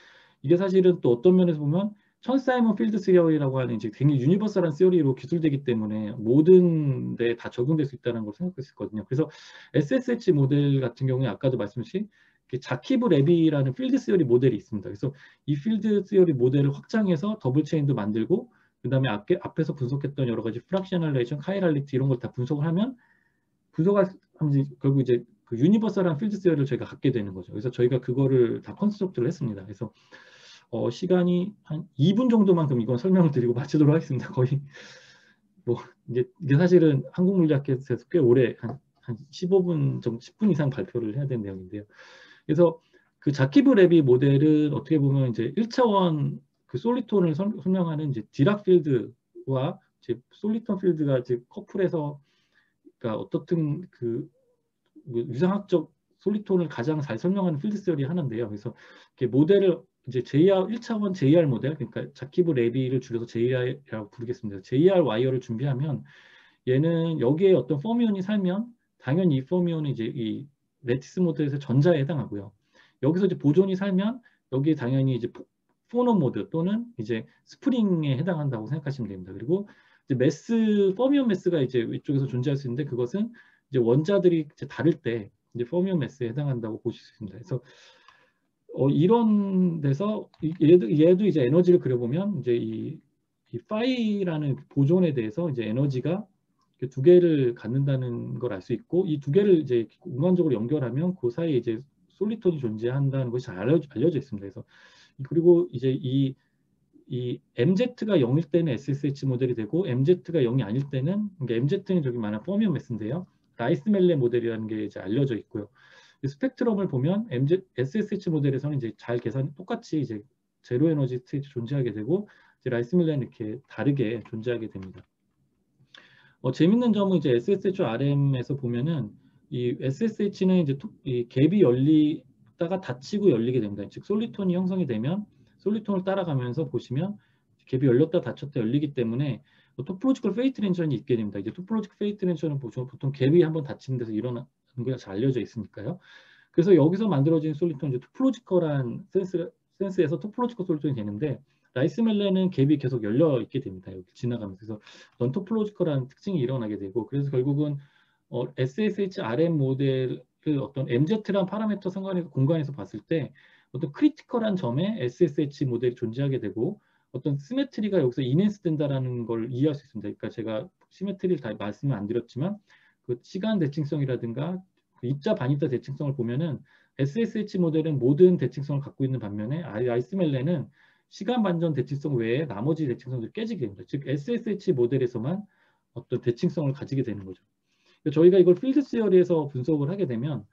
이게 사실은 또 어떤 면에서 보면 천사이먼 필드 시어리라고 하는 이제 굉장히 유니버설한 시어리로 기술되기 때문에 모든 데 다 적용될 수 있다는 걸 생각할 수 있거든요. 그래서 SSH 모델 같은 경우에 아까도 말씀하신 자키브 레비라는 필드 시어리 모델이 있습니다. 그래서 이 필드 시어리 모델을 확장해서 더블 체인도 만들고 그다음에 앞에서 분석했던 여러 가지 프락셔널레이션, 카이랄리티 이런 걸 다 분석을 하면 결국 이제 그 유니버설한 필드 시어리를 저희가 갖게 되는 거죠. 그래서 저희가 그거를 다 컨스트럭트를 했습니다. 그래서 시간이 한 2분 정도만 그럼 이건 설명을 드리고 마치도록 하겠습니다. 거의 뭐 이게 사실은 한국물리학회에서 꽤 오래 한 15분 정도 10분 이상 발표를 해야 되는 내용인데요. 그래서 그 자키브 레비 모델은 어떻게 보면 이제 1차원 그 솔리톤을 설명하는 이제 디락 필드와 이제 솔리톤 필드가 이제 커플해서 그러니까 어떻든 그 유상학적 솔리톤을 가장 잘 설명하는 필드 시어리 하나인데요. 그래서 이렇게 모델을 이제 JR 1차원 JR 모델 그러니까 자키브 레비를 줄여서 JR이라고 부르겠습니다. JR 와이어를 준비하면 얘는 여기에 어떤 포미온이 살면 당연히 이 포미온은 이제 이 레티스 모델에서 전자에 해당하고요. 여기서 이제 보존이 살면 여기에 당연히 이제 포노 모드 또는 이제 스프링에 해당한다고 생각하시면 됩니다. 그리고 이제 포미온 매스가 이제 이쪽에서 존재할 수 있는데 그것은 이제 원자들이 이제 다를 때 이제 포미온 매스에 해당한다고 보실 수 있습니다. 그래서 이런 데서 얘도 이제 에너지를 그려보면 이제 이 파이라는 보존에 대해서 이제 에너지가 두 개를 갖는다는 걸 알 수 있고 이 두 개를 이제 운반적으로 연결하면 그 사이에 이제 솔리톤이 존재한다는 것이 잘 알려져 있습니다. 그래서 그리고 이제 이 MZ가 0일 때는 SSH 모델이 되고 MZ가 0이 아닐 때는 그러니까 MZ는 저기 말하는 포미온 매스인데요. 라이스멜레 모델이라는 게 이제 알려져 있고요. 스펙트럼을 보면 SSH 모델에서는 이제 잘 똑같이 이제 제로 에너지 스테이트 존재하게 되고 이제 라이스멜레는 이렇게 다르게 존재하게 됩니다. 재밌는 점은 이제 SSH RM에서 보면은 이 SSH는 이제 이 갭이 열리다가 닫히고 열리게 됩니다. 즉 솔리톤이 형성이 되면 솔리톤을 따라가면서 보시면 갭이 열렸다 닫혔다 열리기 때문에 토포로지컬 페이트 렌션이 있게 됩니다. 이제 토포로지컬 페이트 렌션은 보통 갭이 한번 닫히는 데서 일어나는 게 잘 알려져 있으니까요. 그래서 여기서 만들어진 솔리톤 이제 토포로지컬한 센스에서 토포로지컬 솔리톤이 되는데 라이스멜레는 갭이 계속 열려 있게 됩니다. 여기 지나가면서 그래서 넌 토포로지컬한 특징이 일어나게 되고 그래서 결국은 SSH RM 모델을 어떤 MZ란 파라미터 공간에서 봤을 때 어떤 크리티컬한 점에 SSH 모델이 존재하게 되고 어떤 시메트리가 여기서 인핸스 된다라는 걸 이해할 수 있습니다. 그러니까 제가 시메트리를 다 말씀을 안 드렸지만 그 시간 대칭성이라든가 그 입자 반입자 대칭성을 보면은 SSH 모델은 모든 대칭성을 갖고 있는 반면에 아이스멜레는 시간 반전 대칭성 외에 나머지 대칭성들이 깨지게 됩니다. 즉 SSH 모델에서만 어떤 대칭성을 가지게 되는 거죠. 저희가 이걸 필드 시어리에서 분석을 하게 되면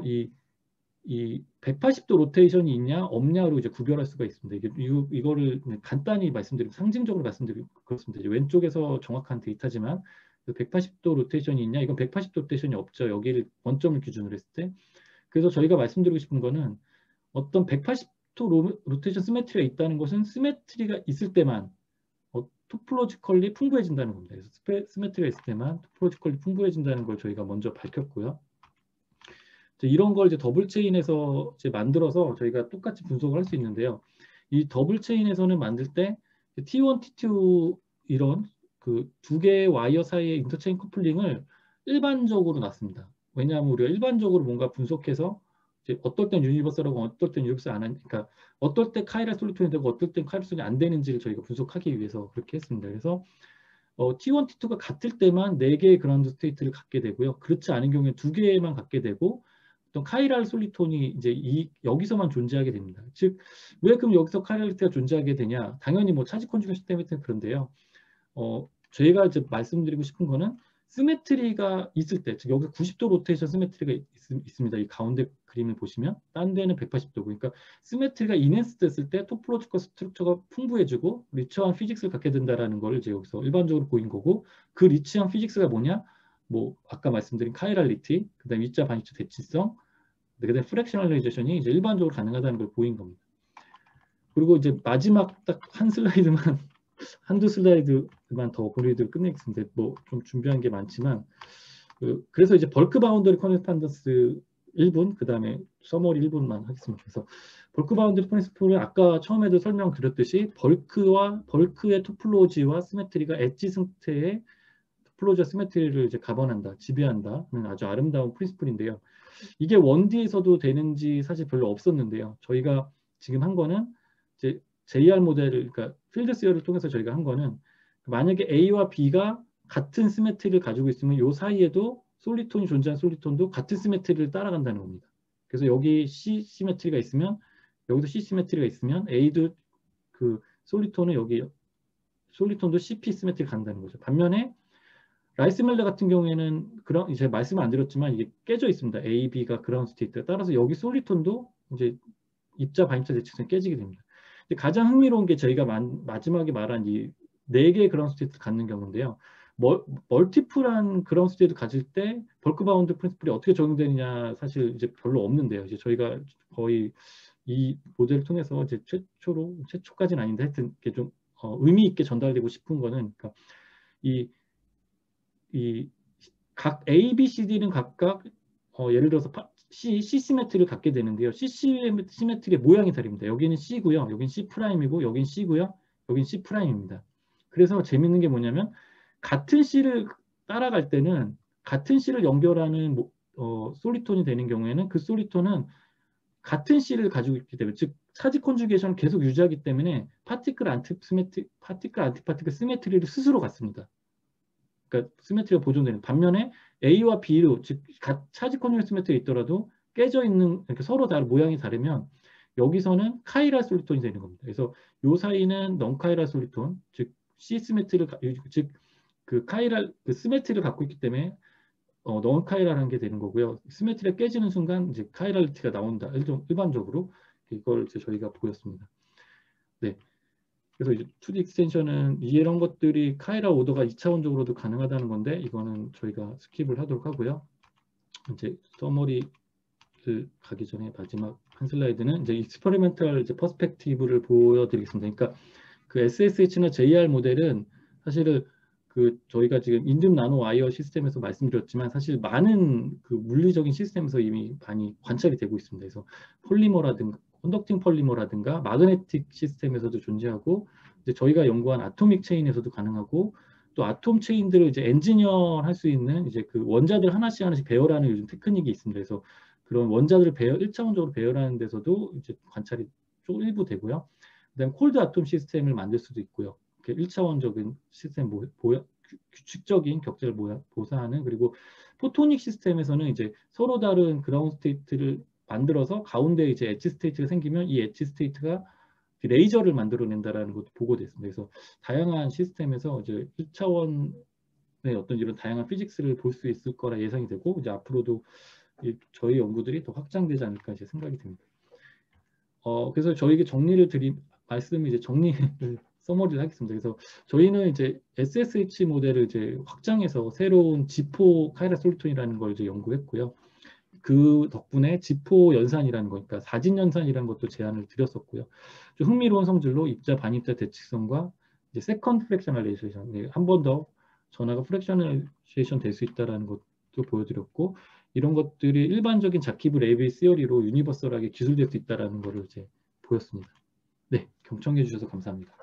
이 180도 로테이션이 있냐 없냐로 이제 구별할 수가 있습니다. 이거를 간단히 말씀드리면 상징적으로 말씀드리면 그렇습니다. 이제 왼쪽에서 정확한 데이터지만 180도 로테이션이 있냐 이건 180도 로테이션이 없죠. 여기를 원점을 기준으로 했을 때. 그래서 저희가 말씀드리고 싶은 거는 어떤 180도 로테이션 시메트리가 있다는 것은 시메트리가 있을 때만 토폴로지컬리 풍부해진다는 겁니다. 그래서 시메트리가 있을 때만 토폴로지컬리 풍부해진다는 걸 저희가 먼저 밝혔고요. 이런 걸 이제 더블 체인에서 이제 만들어서 저희가 똑같이 분석을 할 수 있는데요. 이 더블 체인에서는 만들 때 T1, T2 이런 그 두 개의 와이어 사이의 인터체인 커플링을 일반적으로 놨습니다. 왜냐하면 우리가 일반적으로 뭔가 분석해서 이제 어떨 땐 유니버설하고 어떨 땐 유니버설 안 하니까 그러니까 어떨 때 카이랄 솔리톤이 되고 어떨 땐 카이랄 솔리톤이 안 되는지를 저희가 분석하기 위해서 그렇게 했습니다. 그래서 T1, T2가 같을 때만 4개의 그라운드 스테이트를 갖게 되고요. 그렇지 않은 경우에 2개만 갖게 되고 어떤 카이랄 솔리톤이 이제 여기서만 존재하게 됩니다. 즉, 왜 그럼 여기서 카이랄리티가 존재하게 되냐? 당연히 뭐 차지 컨주게이션 때문에 그런데요. 저희가 이제 말씀드리고 싶은 거는 시메트리가 있을 때, 즉 여기서 90도 로테이션 시메트리가 있습니다. 이 가운데 그림을 보시면 딴 데는 180도고, 그러니까 시메트리가 인핸스 됐을 때 토폴로지컬 스트럭처가 풍부해지고 리치한 피직스를 갖게 된다라는 걸 이제 여기서 일반적으로 보인 거고, 그 리치한 피직스가 뭐냐? 뭐 아까 말씀드린 카이랄리티, 그다음에 입자 반입자 대칭성, 그다음에 프랙셔널라이제이션이 이제 일반적으로 가능하다는 걸 보인 겁니다. 그리고 이제 마지막 딱 한 슬라이드만 한두 슬라이드만 더 보여드리고 끝내겠습니다. 뭐 좀 준비한 게 많지만 그래서 이제 벌크 바운더리 커레스판던스 1분, 그다음에 서머리 1분만 하겠습니다. 그래서 벌크 바운더리 프린시플은 아까 처음에도 설명드렸듯이 벌크의 토폴로지와 시메트리가 엣지 상태의 토폴로지와 시메트리를 이제 가번한다, 지배한다는 아주 아름다운 프린시플인데요. 이게 원디에서도 되는지 사실 별로 없었는데요. 저희가 지금 한 거는 이제 JR 모델을, 그러니까 필드 시어를 통해서 저희가 한 거는 만약에 A와 B가 같은 시메트리를 가지고 있으면 이 사이에도 솔리톤이 존재하는 솔리톤도 같은 시메트리를 따라간다는 겁니다. 그래서 여기 C 시메트리가 있으면 여기도 C 시메트리가 있으면 A도 그 솔리톤은 여기 솔리톤도 CP 시메트리가 간다는 거죠. 반면에 라이스멜레 같은 경우에는 그런 이제 말씀 안 드렸지만 이게 깨져 있습니다. A, B가 그라운드 스테이트가 따라서 여기 솔리톤도 이제 입자 반입자 대칭성이 깨지게 됩니다. 가장 흥미로운 게 저희가 마지막에 말한 이 4개의 그라운드 스테이트 갖는 경우인데요. 멀티플한 그라운드 스테이트 가질 때 벌크 바운드 프린시플이 어떻게 적용되느냐 사실 이제 별로 없는데요. 이제 저희가 거의 이 모델을 통해서 이제 최초까지는 아닌데 하여튼 이게 좀 의미 있게 전달되고 싶은 거는 그러니까 이 각 A, B, C, D는 각각 예를 들어서 C 시메트리를 갖게 되는데요. C 시메트리의 모양이 다릅니다. 여기는 C고요. 여기는 C 프라임이고 여기는 C고요. 여기는 C 프라임입니다. 그래서 재밌는 게 뭐냐면 같은 C를 따라갈 때는 같은 C를 연결하는 솔리톤이 되는 경우에는 그 솔리톤은 같은 C를 가지고 있기 때문에 즉 차지 컨주게이션을 계속 유지하기 때문에 파티클 안티파티클 시메트리를 스스로 갖습니다. 그러니까 시메트리가 보존되는 반면에 A와 B로 즉 차지 컨주게이션 시메트리가 있더라도 깨져 있는 이렇게 서로 다른 모양이 다르면 여기서는 카이랄 솔리톤이 되는 겁니다. 그래서 요 사이는 넌 카이랄 솔리톤 즉 C 시메트리를 즉 그 카이랄 그 시메트리를 갖고 있기 때문에 넌 카이랄한 게 되는 거고요. 시메트리가 깨지는 순간 이제 카이랄리티가 나온다. 일반적으로 이걸 이제 저희가 보였습니다. 네. 그래서 이제 2D 익스텐션은 이런 것들이 카이라 오더가 2차원적으로도 가능하다는 건데 이거는 저희가 스킵을 하도록 하고요. 이제 서머리를 가기 전에 마지막 한 슬라이드는 이제 익스퍼리멘탈 이제 퍼스펙티브를 보여드리겠습니다. 그러니까 그 SSH나 JR 모델은 사실은 그 저희가 지금 인듐 나노 와이어 시스템에서 말씀드렸지만 사실 많은 그 물리적인 시스템에서 이미 많이 관찰이 되고 있습니다. 그래서 폴리머라든가 컨덕팅 폴리머라든가 마그네틱 시스템에서도 존재하고 이제 저희가 연구한 아토믹 체인에서도 가능하고 또 아톰 체인들을 이제 엔지니어 할 수 있는 이제 그 원자들 하나씩 배열하는 요즘 테크닉이 있습니다. 그래서 그런 원자들을 1차원적으로 배열하는 데서도 이제 관찰이 좀 일부 되고요. 그다음에 콜드 아톰 시스템을 만들 수도 있고요. 1차원적인 시스템 규칙적인 격자를 보사하는, 그리고 포토닉 시스템에서는 이제 서로 다른 그라운드 스테이트를 만들어서 가운데 이제 엣지 스테이트가 생기면 이 엣지 스테이트가 레이저를 만들어낸다라는 것도 보고됐습니다. 그래서 다양한 시스템에서 이제 1차원의 어떤 이런 다양한 피직스를 볼 수 있을 거라 예상이 되고, 이제 앞으로도 저희 연구들이 더 확장되지 않을까 이제 생각이 듭니다. 그래서 저에게 말씀을 이제 정리를 서머리를 하겠습니다. 그래서 저희는 이제 SSH 모델을 이제 확장해서 새로운 G4 카이라 솔루톤이라는 걸 이제 연구했고요. 그 덕분에 G4 연산이라는 거, 그러니까 사진 연산이라는 것도 제안을 드렸었고요. 좀 흥미로운 성질로 입자 반입자 대칭성과 이제 세컨드 프랙셔널라이제이션, 한 번 더 전하가 프랙셔널라이제이션 될 수 있다라는 것도 보여드렸고, 이런 것들이 일반적인 자키브 레이빌 시어리로 유니버설하게 기술될 수 있다라는 것을 이제 보였습니다. 네, 경청해 주셔서 감사합니다.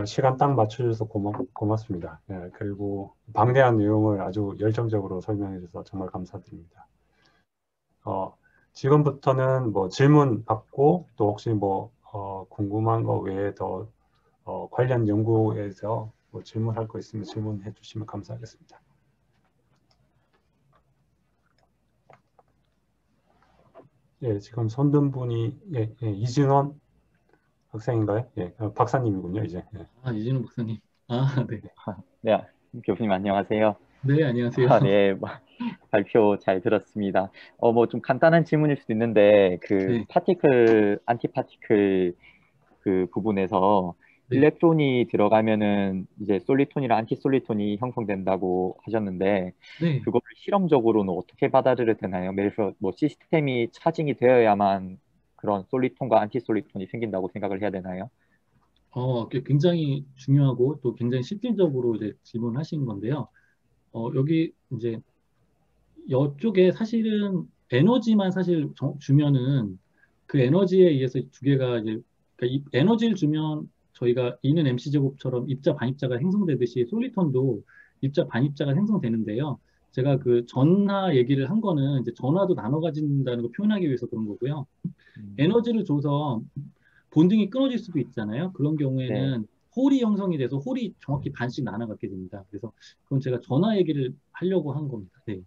시간 딱 맞춰줘서 고맙습니다. 예, 그리고 방대한 내용을 아주 열정적으로 설명해 주셔서 정말 감사드립니다. 지금부터는 뭐 질문 받고, 또 혹시 뭐 궁금한 거 외에 더 관련 연구에서 뭐 질문할 거 있으면 질문해 주시면 감사하겠습니다. 예, 지금 손든 분이 이진원 학생인가요? 예, 박사님이군요, 이제. 예. 이진우 박사님. 네. 네, 교수님 안녕하세요. 네, 안녕하세요. 네, 발표 잘 들었습니다. 뭐 좀 간단한 질문일 수도 있는데, 네. 파티클, 안티파티클 그 부분에서 네. 일렉트론이 들어가면은 이제 솔리톤이랑 안티솔리톤이 형성된다고 하셨는데, 네. 그거를 실험적으로는 어떻게 받아들여야 되나요? 그래서 뭐 시스템이 차징이 되어야만 그런 솔리톤과 안티솔리톤이 생긴다고 생각을 해야 되나요? 굉장히 중요하고 또 굉장히 실질적으로 이제 질문하신 건데요. 여기 이제 이쪽에 사실은 에너지만 사실 주면은 그 에너지에 의해서 두 개가 이제, 그러니까 이 에너지를 주면 저희가 E는 MC 제곱처럼 입자 반입자가 형성되듯이 솔리톤도 입자 반입자가 형성되는데요. 제가 그 전하 얘기를 한 거는 이제 전하도 나눠 가진다는 걸 표현하기 위해서 그런 거고요. 에너지를 줘서 본딩이 끊어질 수도 있잖아요. 그런 경우에는 홀이 형성이 돼서 홀이 정확히 반씩 나눠갖게 됩니다. 그래서 그건 제가 전화 얘기를 하려고 한 겁니다. 네.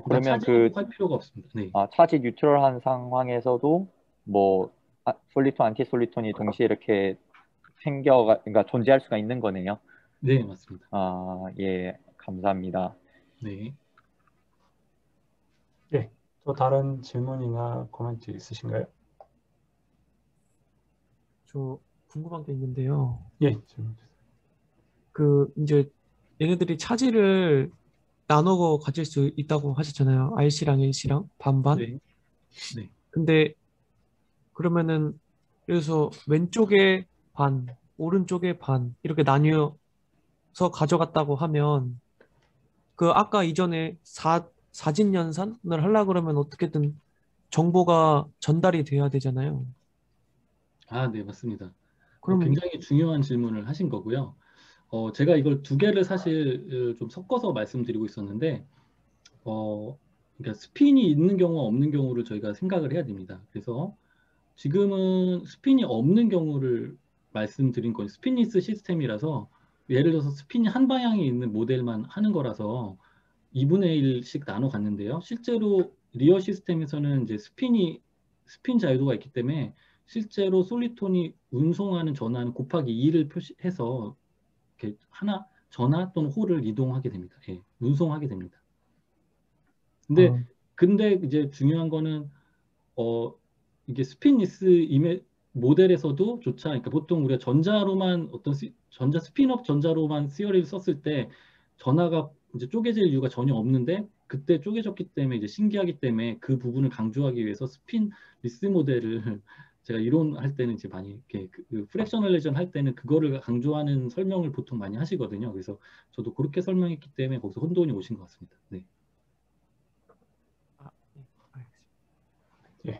그러면 차징을 할 필요가 없습니다. 네. 차지 뉴트럴한 상황에서도 뭐 솔리톤, 안티솔리톤이 동시에 이렇게 그러니까 존재할 수가 있는 거네요. 네, 맞습니다. 예, 감사합니다. 네. 예, 또 다른 질문이나 코멘트 있으신가요? 저 궁금한 게 있는데요. 예, 질문 주세요. 이제 얘네들이 차지를 나눠 가질 수 있다고 하셨잖아요. RC랑 LC랑 반반. 네. 네. 근데 그러면은 그래서 왼쪽에 반, 오른쪽에 반 이렇게 나뉘어서 가져갔다고 하면 그 아까 이전에 사진 연산을 하려고 그러면 어떻게든 정보가 전달이 돼야 되잖아요. 네, 맞습니다. 그러면 굉장히 중요한 질문을 하신 거고요. 제가 이걸 두 개를 사실 좀 섞어서 말씀드리고 있었는데, 그러니까 스핀이 있는 경우와 없는 경우를 저희가 생각을 해야 됩니다. 그래서 지금은 스핀이 없는 경우를 말씀드린 건 스핀리스 시스템이라서, 예를 들어서 스핀이 한 방향에 있는 모델만 하는 거라서 2분의 1씩 나눠 갔는데요. 실제로 리얼 시스템에서는 이제 스핀 자유도가 있기 때문에 실제로 솔리톤이 운송하는 전하는 곱하기 2를 표시해서 이렇게 전하 또는 홀을 이동하게 됩니다. 예, 운송하게 됩니다. 근데 이제 중요한 거는 이게 스핀리스 모델에서도 조차, 그러니까 보통 우리가 전자로만 스핀업 전자로만 시어리를 썼을 때 전하가 이제 쪼개질 이유가 전혀 없는데, 그때 쪼개졌기 때문에 이제 신기하기 때문에 그 부분을 강조하기 위해서 스핀리스 모델을 제가 이론할 때는 이제 많이 이렇게 프랙셔널레이션 할 때는 그거를 강조하는 설명을 보통 많이 하시거든요. 그래서 저도 그렇게 설명했기 때문에 거기서 혼돈이 오신 것 같습니다. 네. 예.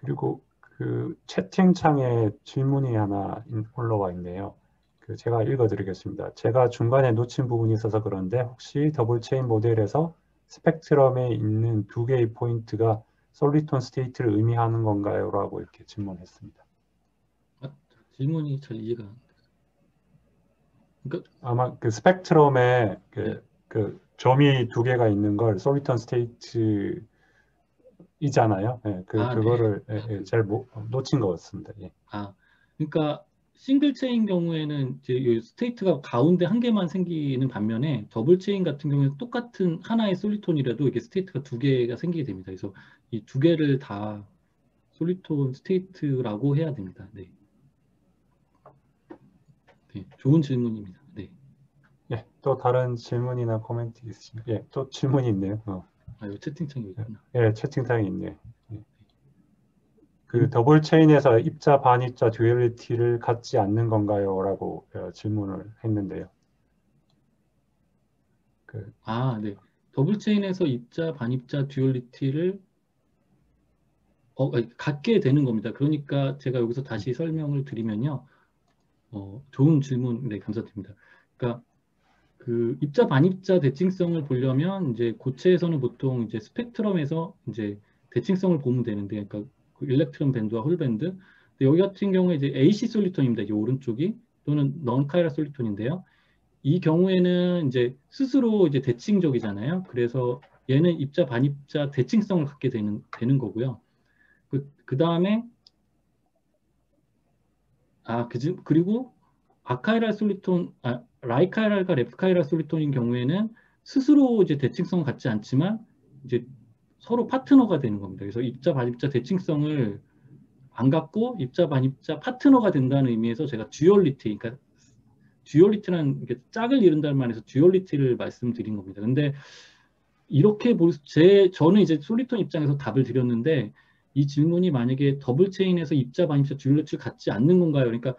그리고 그 채팅창에 질문이 하나 올라와 있네요. 제가 읽어드리겠습니다. 제가 중간에 놓친 부분이 있어서 그런데 혹시 더블 체인 모델에서 스펙트럼에 있는 두 개의 포인트가 솔리톤 스테이트를 의미하는 건가요? 라고 이렇게 질문했습니다. 질문이 잘 이해가 안 돼요. 그러니까 아마 그 스펙트럼에 네. 그 점이 두 개가 있는 걸 솔리톤 스테이트 이잖아요. 예, 네. 그거를 잘 놓친 것 같습니다. 예. 그러니까 싱글 체인 경우에는 이제 이 스테이트가 가운데 한 개만 생기는 반면에 더블 체인 같은 경우에는 똑같은 하나의 솔리톤이라도 이게 스테이트가 두 개가 생기게 됩니다. 그래서 이 두 개를 다 솔리톤 스테이트라고 해야 됩니다. 네. 네, 좋은 질문입니다. 네. 예, 또 다른 질문이나 코멘트 있으시면, 예, 또 질문이 있네요. 이 채팅창이 있구나. 예, 채팅창이 있네요. 예. 그 더블 체인에서 입자 반입자 듀얼리티를 갖지 않는 건가요? 라고 질문을 했는데요. 네. 더블 체인에서 입자 반입자 듀얼리티를 갖게 되는 겁니다. 그러니까 제가 여기서 다시 설명을 드리면요. 좋은 질문, 네, 감사드립니다. 그러니까 그 입자 반입자 대칭성을 보려면 이제 고체에서는 보통 이제 스펙트럼에서 이제 대칭성을 보면 되는데, 그러니까 그 일렉트론 밴드와 홀 밴드. 근데 여기 같은 경우에 이제 AC 솔리톤입니다. 이 오른쪽이 또는 넌 카이랄 솔리톤인데요. 이 경우에는 이제 스스로 이제 대칭적이잖아요. 그래서 얘는 입자 반입자 대칭성을 갖게 되는 거고요. 그 다음에 그리고 아카이랄 솔리톤, 라이카이랄과 렙카이랄 솔리톤인 경우에는 스스로 이제 대칭성을 갖지 않지만 이제 서로 파트너가 되는 겁니다. 그래서 입자 반입자 대칭성을 안 갖고 입자 반입자 파트너가 된다는 의미에서 제가 듀얼리티, 그러니까 듀얼리티라는 게 짝을 이룬다는 말에서 듀얼리티를 말씀드린 겁니다. 근데 이렇게 저는 이제 솔리톤 입장에서 답을 드렸는데 이 질문이 만약에 더블 체인에서 입자 반입자 듀얼리티를 갖지 않는 건가요? 그러니까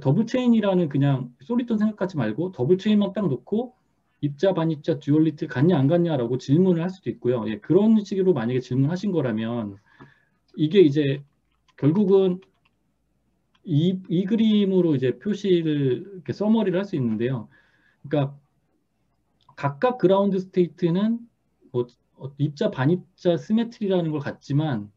더블 체인이라는 그냥 솔리톤 생각하지 말고 더블 체인만 딱 놓고 입자 반입자 듀얼리티를 갖냐 안 갖냐라고 질문을 할 수도 있고요. 예, 그런 식으로 만약에 질문하신 거라면 이게 이제 결국은 이 그림으로 이제 표시를 이렇게 서머리를 할 수 있는데요. 그러니까 각각 그라운드 스테이트는 뭐 입자 반입자 시메트리라는 걸 갖지만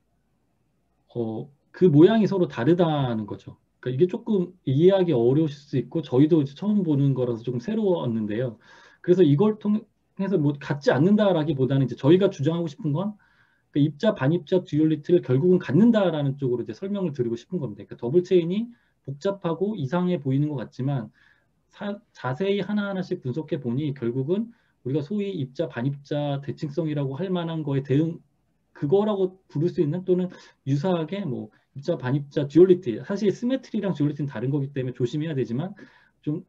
그 모양이 서로 다르다는 거죠. 그러니까 이게 조금 이해하기 어려우실 수 있고 저희도 이제 처음 보는 거라서 조금 새로웠는데요. 그래서 이걸 통해서 뭐 갖지 않는다라기보다는 이제 저희가 주장하고 싶은 건 그 입자 반입자 듀얼리티를 결국은 갖는다라는 쪽으로 이제 설명을 드리고 싶은 겁니다. 그러니까 더블 체인이 복잡하고 이상해 보이는 것 같지만 자세히 하나하나씩 분석해 보니 결국은 우리가 소위 입자 반입자 대칭성이라고 할 만한 거에 그거라고 부를 수 있는 또는 유사하게 뭐 입자 반입자 듀얼리티, 사실 시메트리랑 듀얼리티는 다른 거기 때문에 조심해야 되지만 좀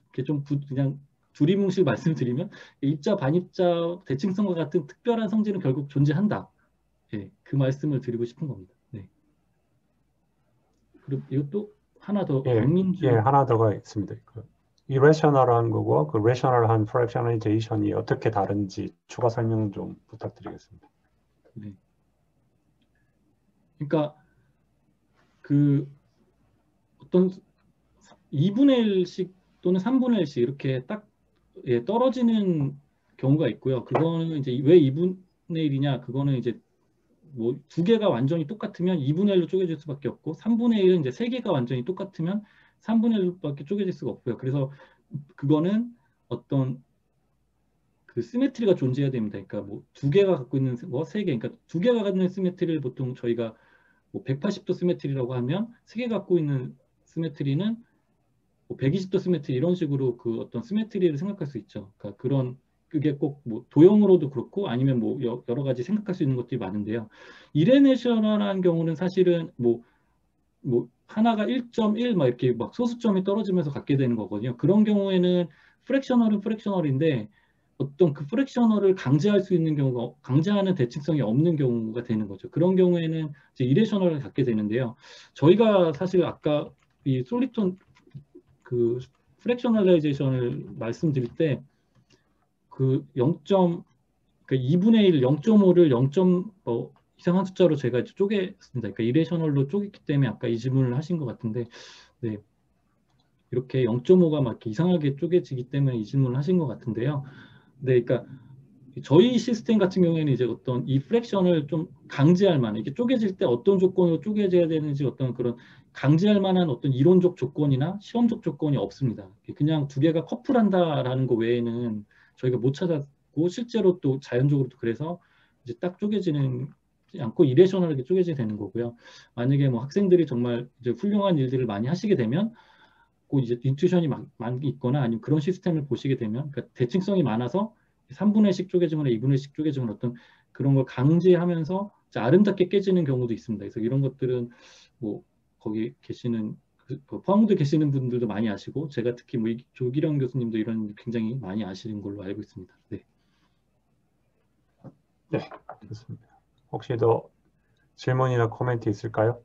이렇게 좀 그냥 두리뭉실 말씀드리면 입자 반입자 대칭성과 같은 특별한 성질은 결국 존재한다. 예, 그 말씀을 드리고 싶은 겁니다. 네. 그리고 이것도 하나 더 박민주 하나 더가 있습니다. 이레셔널한 거고 그 레셔널한 프랙셔널리제이션이 어떻게 다른지 추가 설명 좀 부탁드리겠습니다. 네. 그러니까 그 어떤 2분의 1씩 또는 3분의 1씩 이렇게 딱 떨어지는 경우가 있고요. 그거는 이제 왜 2분의 1이냐? 그거는 이제 뭐 두 개가 완전히 똑같으면 2분의 1로 쪼개질 수밖에 없고 3분의 1은 이제 세 개가 완전히 똑같으면 3분의 1로밖에 쪼개질 수가 없고요. 그래서 그거는 어떤 그 시메트리가 존재해야 됩니다. 그러니까 뭐 두 개가 갖고 있는 세 개, 그러니까 두 개가 갖고 있는 시메트리를 보통 저희가 뭐 180도 시메트리라고 하면 세 개 갖고 있는 시메트리는 뭐 120도 시메트리 이런 식으로 그 어떤 시메트리를 생각할 수 있죠. 그러니까 그게 꼭 뭐 도형으로도 그렇고 아니면 뭐 여러 가지 생각할 수 있는 것들이 많은데요. 이레네셔널한 경우는 사실은 뭐 하나가 1.1 막 이렇게 막 소수점이 떨어지면서 갖게 되는 거거든요. 그런 경우에는 프랙셔널은 프랙셔널인데 어떤 그 프랙셔널을 강제할 수 있는 경우가 강제하는 대칭성이 없는 경우가 되는 거죠. 그런 경우에는 이제 이레셔널을 갖게 되는데요. 저희가 사실 아까 이 솔리톤 그 프랙셔널라이제이션을 말씀드릴 때 그 2분의 1, 0.5를 0. 이상한 숫자로 제가 쪼갰습니다. 그러니까 이레셔널로 쪼갰기 때문에 아까 이 질문을 하신 것 같은데, 네. 이렇게 0.5가 막 이렇게 이상하게 쪼개지기 때문에 이 질문을 하신 것 같은데요. 네, 그러니까 저희 시스템 같은 경우에는 이제 어떤 이 프랙션을 좀 강제할 만한, 이게 쪼개질 때 어떤 조건으로 쪼개져야 되는지 어떤 그런 강제할 만한 어떤 이론적 조건이나 시험적 조건이 없습니다. 그냥 두 개가 커플한다라는 거 외에는 저희가 못 찾았고, 실제로 또 자연적으로도 그래서 이제 딱 쪼개지는 않고 이레셔널하게 쪼개지게 되는 거고요. 만약에 뭐 학생들이 정말 이제 훌륭한 일들을 많이 하시게 되면 꼭 이제 인투이션이 많이 있거나 아니면 그런 시스템을 보시게 되면, 그러니까 대칭성이 많아서 3분의 1씩 쪼개지거나 2분의 1씩 쪼개지거나 어떤 그런 걸 강제하면서 아름답게 깨지는 경우도 있습니다. 그래서 이런 것들은 뭐 거기 계시는 포항대 계시는 분들도 많이 아시고, 제가 특히 뭐 조기령 교수님도 이런 굉장히 많이 아시는 걸로 알고 있습니다. 네. 네, 좋습니다. 혹시 더 질문이나 코멘트 있을까요?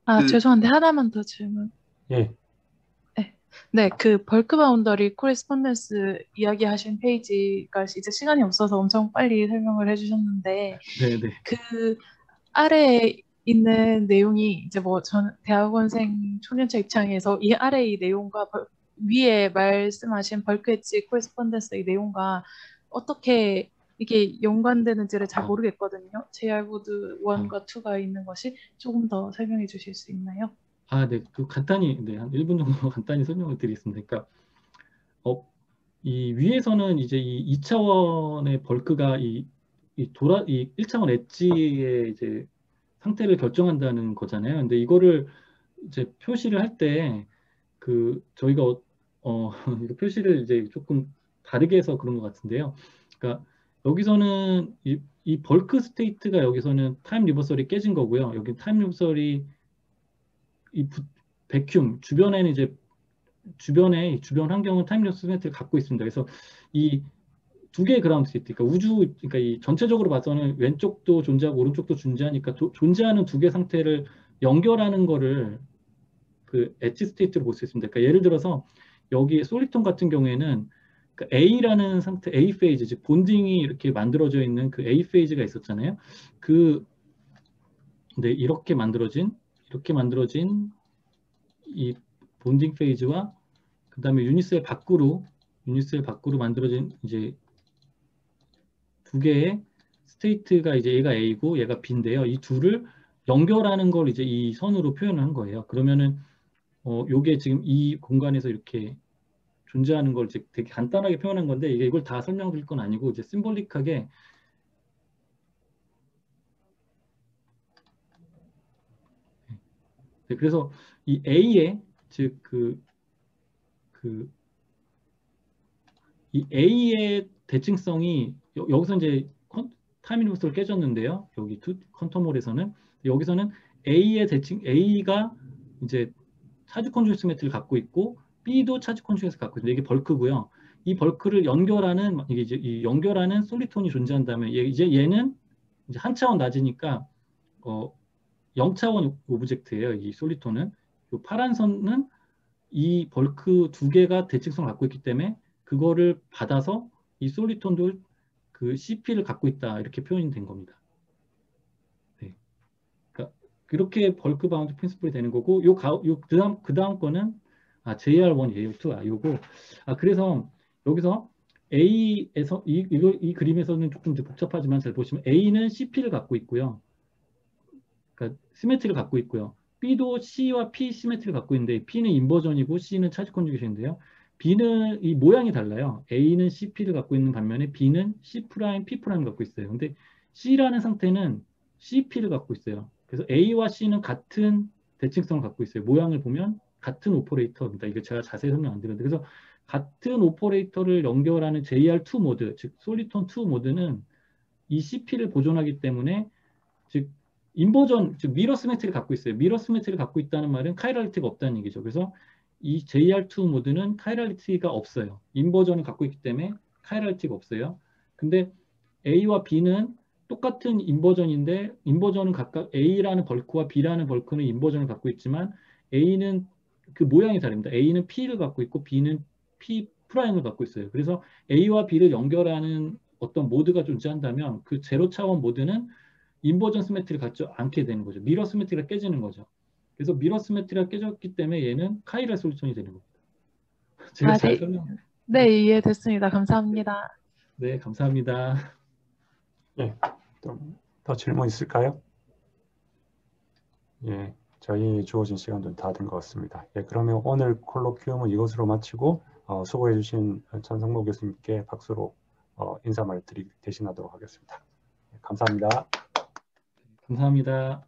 아, 죄송한데 하나만 더 질문. 예, 네, 그 벌크 바운더리 코레스폰던스 이야기하신 페이지가 이제 시간이 없어서 엄청 빨리 설명을 해주셨는데 네, 네. 그 아래에 있는 내용이 이제 뭐 전 대학원생 초년차 입장에서 이 아래 이 내용과 위에 말씀하신 벌크 엣지 코레스폰던스의 내용과 어떻게 이게 연관되는지를 잘 모르겠거든요. JR보드 1과 2가 있는 것이 조금 더 설명해 주실 수 있나요? 네, 그 간단히, 네, 한 1분 정도 간단히 설명을 드리겠습니다. 그러니까, 이 위에서는 이제 이 2차원의 벌크가 이 1차원 엣지의 이제 상태를 결정한다는 거잖아요. 근데 이거를 이제 표시를 할 때, 저희가, 이거 표시를 이제 조금 다르게 해서 그런 것 같은데요. 그러니까, 여기서는 이 벌크 스테이트가 여기서는 타임 리버설이 깨진 거고요. 여기 타임 리버설이 베큐um 주변에는 이제 주변 환경은 타임리스 스테이트를 갖고 있습니다. 그래서 이 두 개의 그라운드 스테이트, 그러니까 그러니까 이 전체적으로 봐서는 왼쪽도 존재하고 오른쪽도 존재하니까 존재하는 두 개 상태를 연결하는 거를 그 엣지 스테이트로 볼 수 있습니다. 그러니까 예를 들어서 여기 솔리톤 같은 경우에는 그 A라는 상태, A 페이즈, 즉 본딩이 이렇게 만들어져 있는 그 A 페이즈가 있었잖아요. 네, 이렇게 만들어진 이 본딩 페이지와 그 다음에 유닛셀 밖으로 만들어진 이제 두 개의 스테이트가 이제 얘가 A고 얘가 B인데요. 이 둘을 연결하는 걸 이제 이 선으로 표현을 한 거예요. 그러면은 요게 지금 이 공간에서 이렇게 존재하는 걸 이제 되게 간단하게 표현한 건데, 이걸 다 설명드릴 건 아니고 이제 심볼릭하게 네, 그래서 이 A의 즉 이 A의 대칭성이 여기서 이제 타임 리버스로 깨졌는데요. 여기 컨터몰에서는 여기서는 A가 이제 차지 컨주게이트 시메트리를 갖고 있고 B도 차지 컨주게이트 갖고 있는데 이게 벌크고요. 이 벌크를 연결하는 이게 이제 이 연결하는 솔리톤이 존재한다면 이제 얘는 이제 한 차원 낮으니까 0차원 오브젝트예요. 이 솔리톤은 이 파란 선은 이 벌크 두 개가 대칭성을 갖고 있기 때문에 그거를 받아서 이 솔리톤도 그 CP를 갖고 있다, 이렇게 표현이 된 겁니다. 네. 그러니까 그렇게 벌크 바운드 프린시플이 되는 거고, 그 다음 거는 JR1, JR2, 요거. 그래서 여기서 A에서 이 그림에서는 조금 복잡하지만 잘 보시면 A는 CP를 갖고 있고요. 그러니까 시메트리를 갖고 있고요. B도 C와 P 시메트리를 갖고 있는데 P는 인버전이고 C는 차지 컨주게이션인데요. B는 이 모양이 달라요. A는 CP를 갖고 있는 반면에 B는 C', P'을 갖고 있어요. 근데 C라는 상태는 CP를 갖고 있어요. 그래서 A와 C는 같은 대칭성을 갖고 있어요. 모양을 보면 같은 오퍼레이터입니다. 이거 제가 자세히 설명 안 드렸는데, 그래서 같은 오퍼레이터를 연결하는 JR2 모드, 즉 솔리톤 2 모드는 이 CP를 보존하기 때문에, 즉 인버전, 즉 미러 시메트리를 갖고 있어요. 미러 시메트리를 갖고 있다는 말은 카이랄리티가 없다는 얘기죠. 그래서 이 JR2 모드는 카이랄리티가 없어요. 인버전을 갖고 있기 때문에 카이랄리티가 없어요. 근데 A와 B는 똑같은 인버전인데, 인버전은 각각 A라는 벌크와 B라는 벌크는 인버전을 갖고 있지만 A는 그 모양이 다릅니다. A는 P를 갖고 있고 B는 P 프라임을 갖고 있어요. 그래서 A와 B를 연결하는 어떤 모드가 존재한다면 그 제로 차원 모드는 인버전 시메트리를 갖지 않게 되는 거죠. 미러 시메트리가 깨지는 거죠. 그래서 미러 시메트리가 깨졌기 때문에 얘는 카이랄 솔루션이 되는 겁니다. 제가 잘 네. 설명. 네, 이해됐습니다. 감사합니다. 네, 감사합니다. 예, 더 질문 있을까요? 예, 저희 주어진 시간도 다 된 것 같습니다. 예, 그러면 오늘 콜로퀴움은 이것으로 마치고 수고해주신 전성모 교수님께 박수로 인사 말 대신하도록 하겠습니다. 감사합니다. 감사합니다.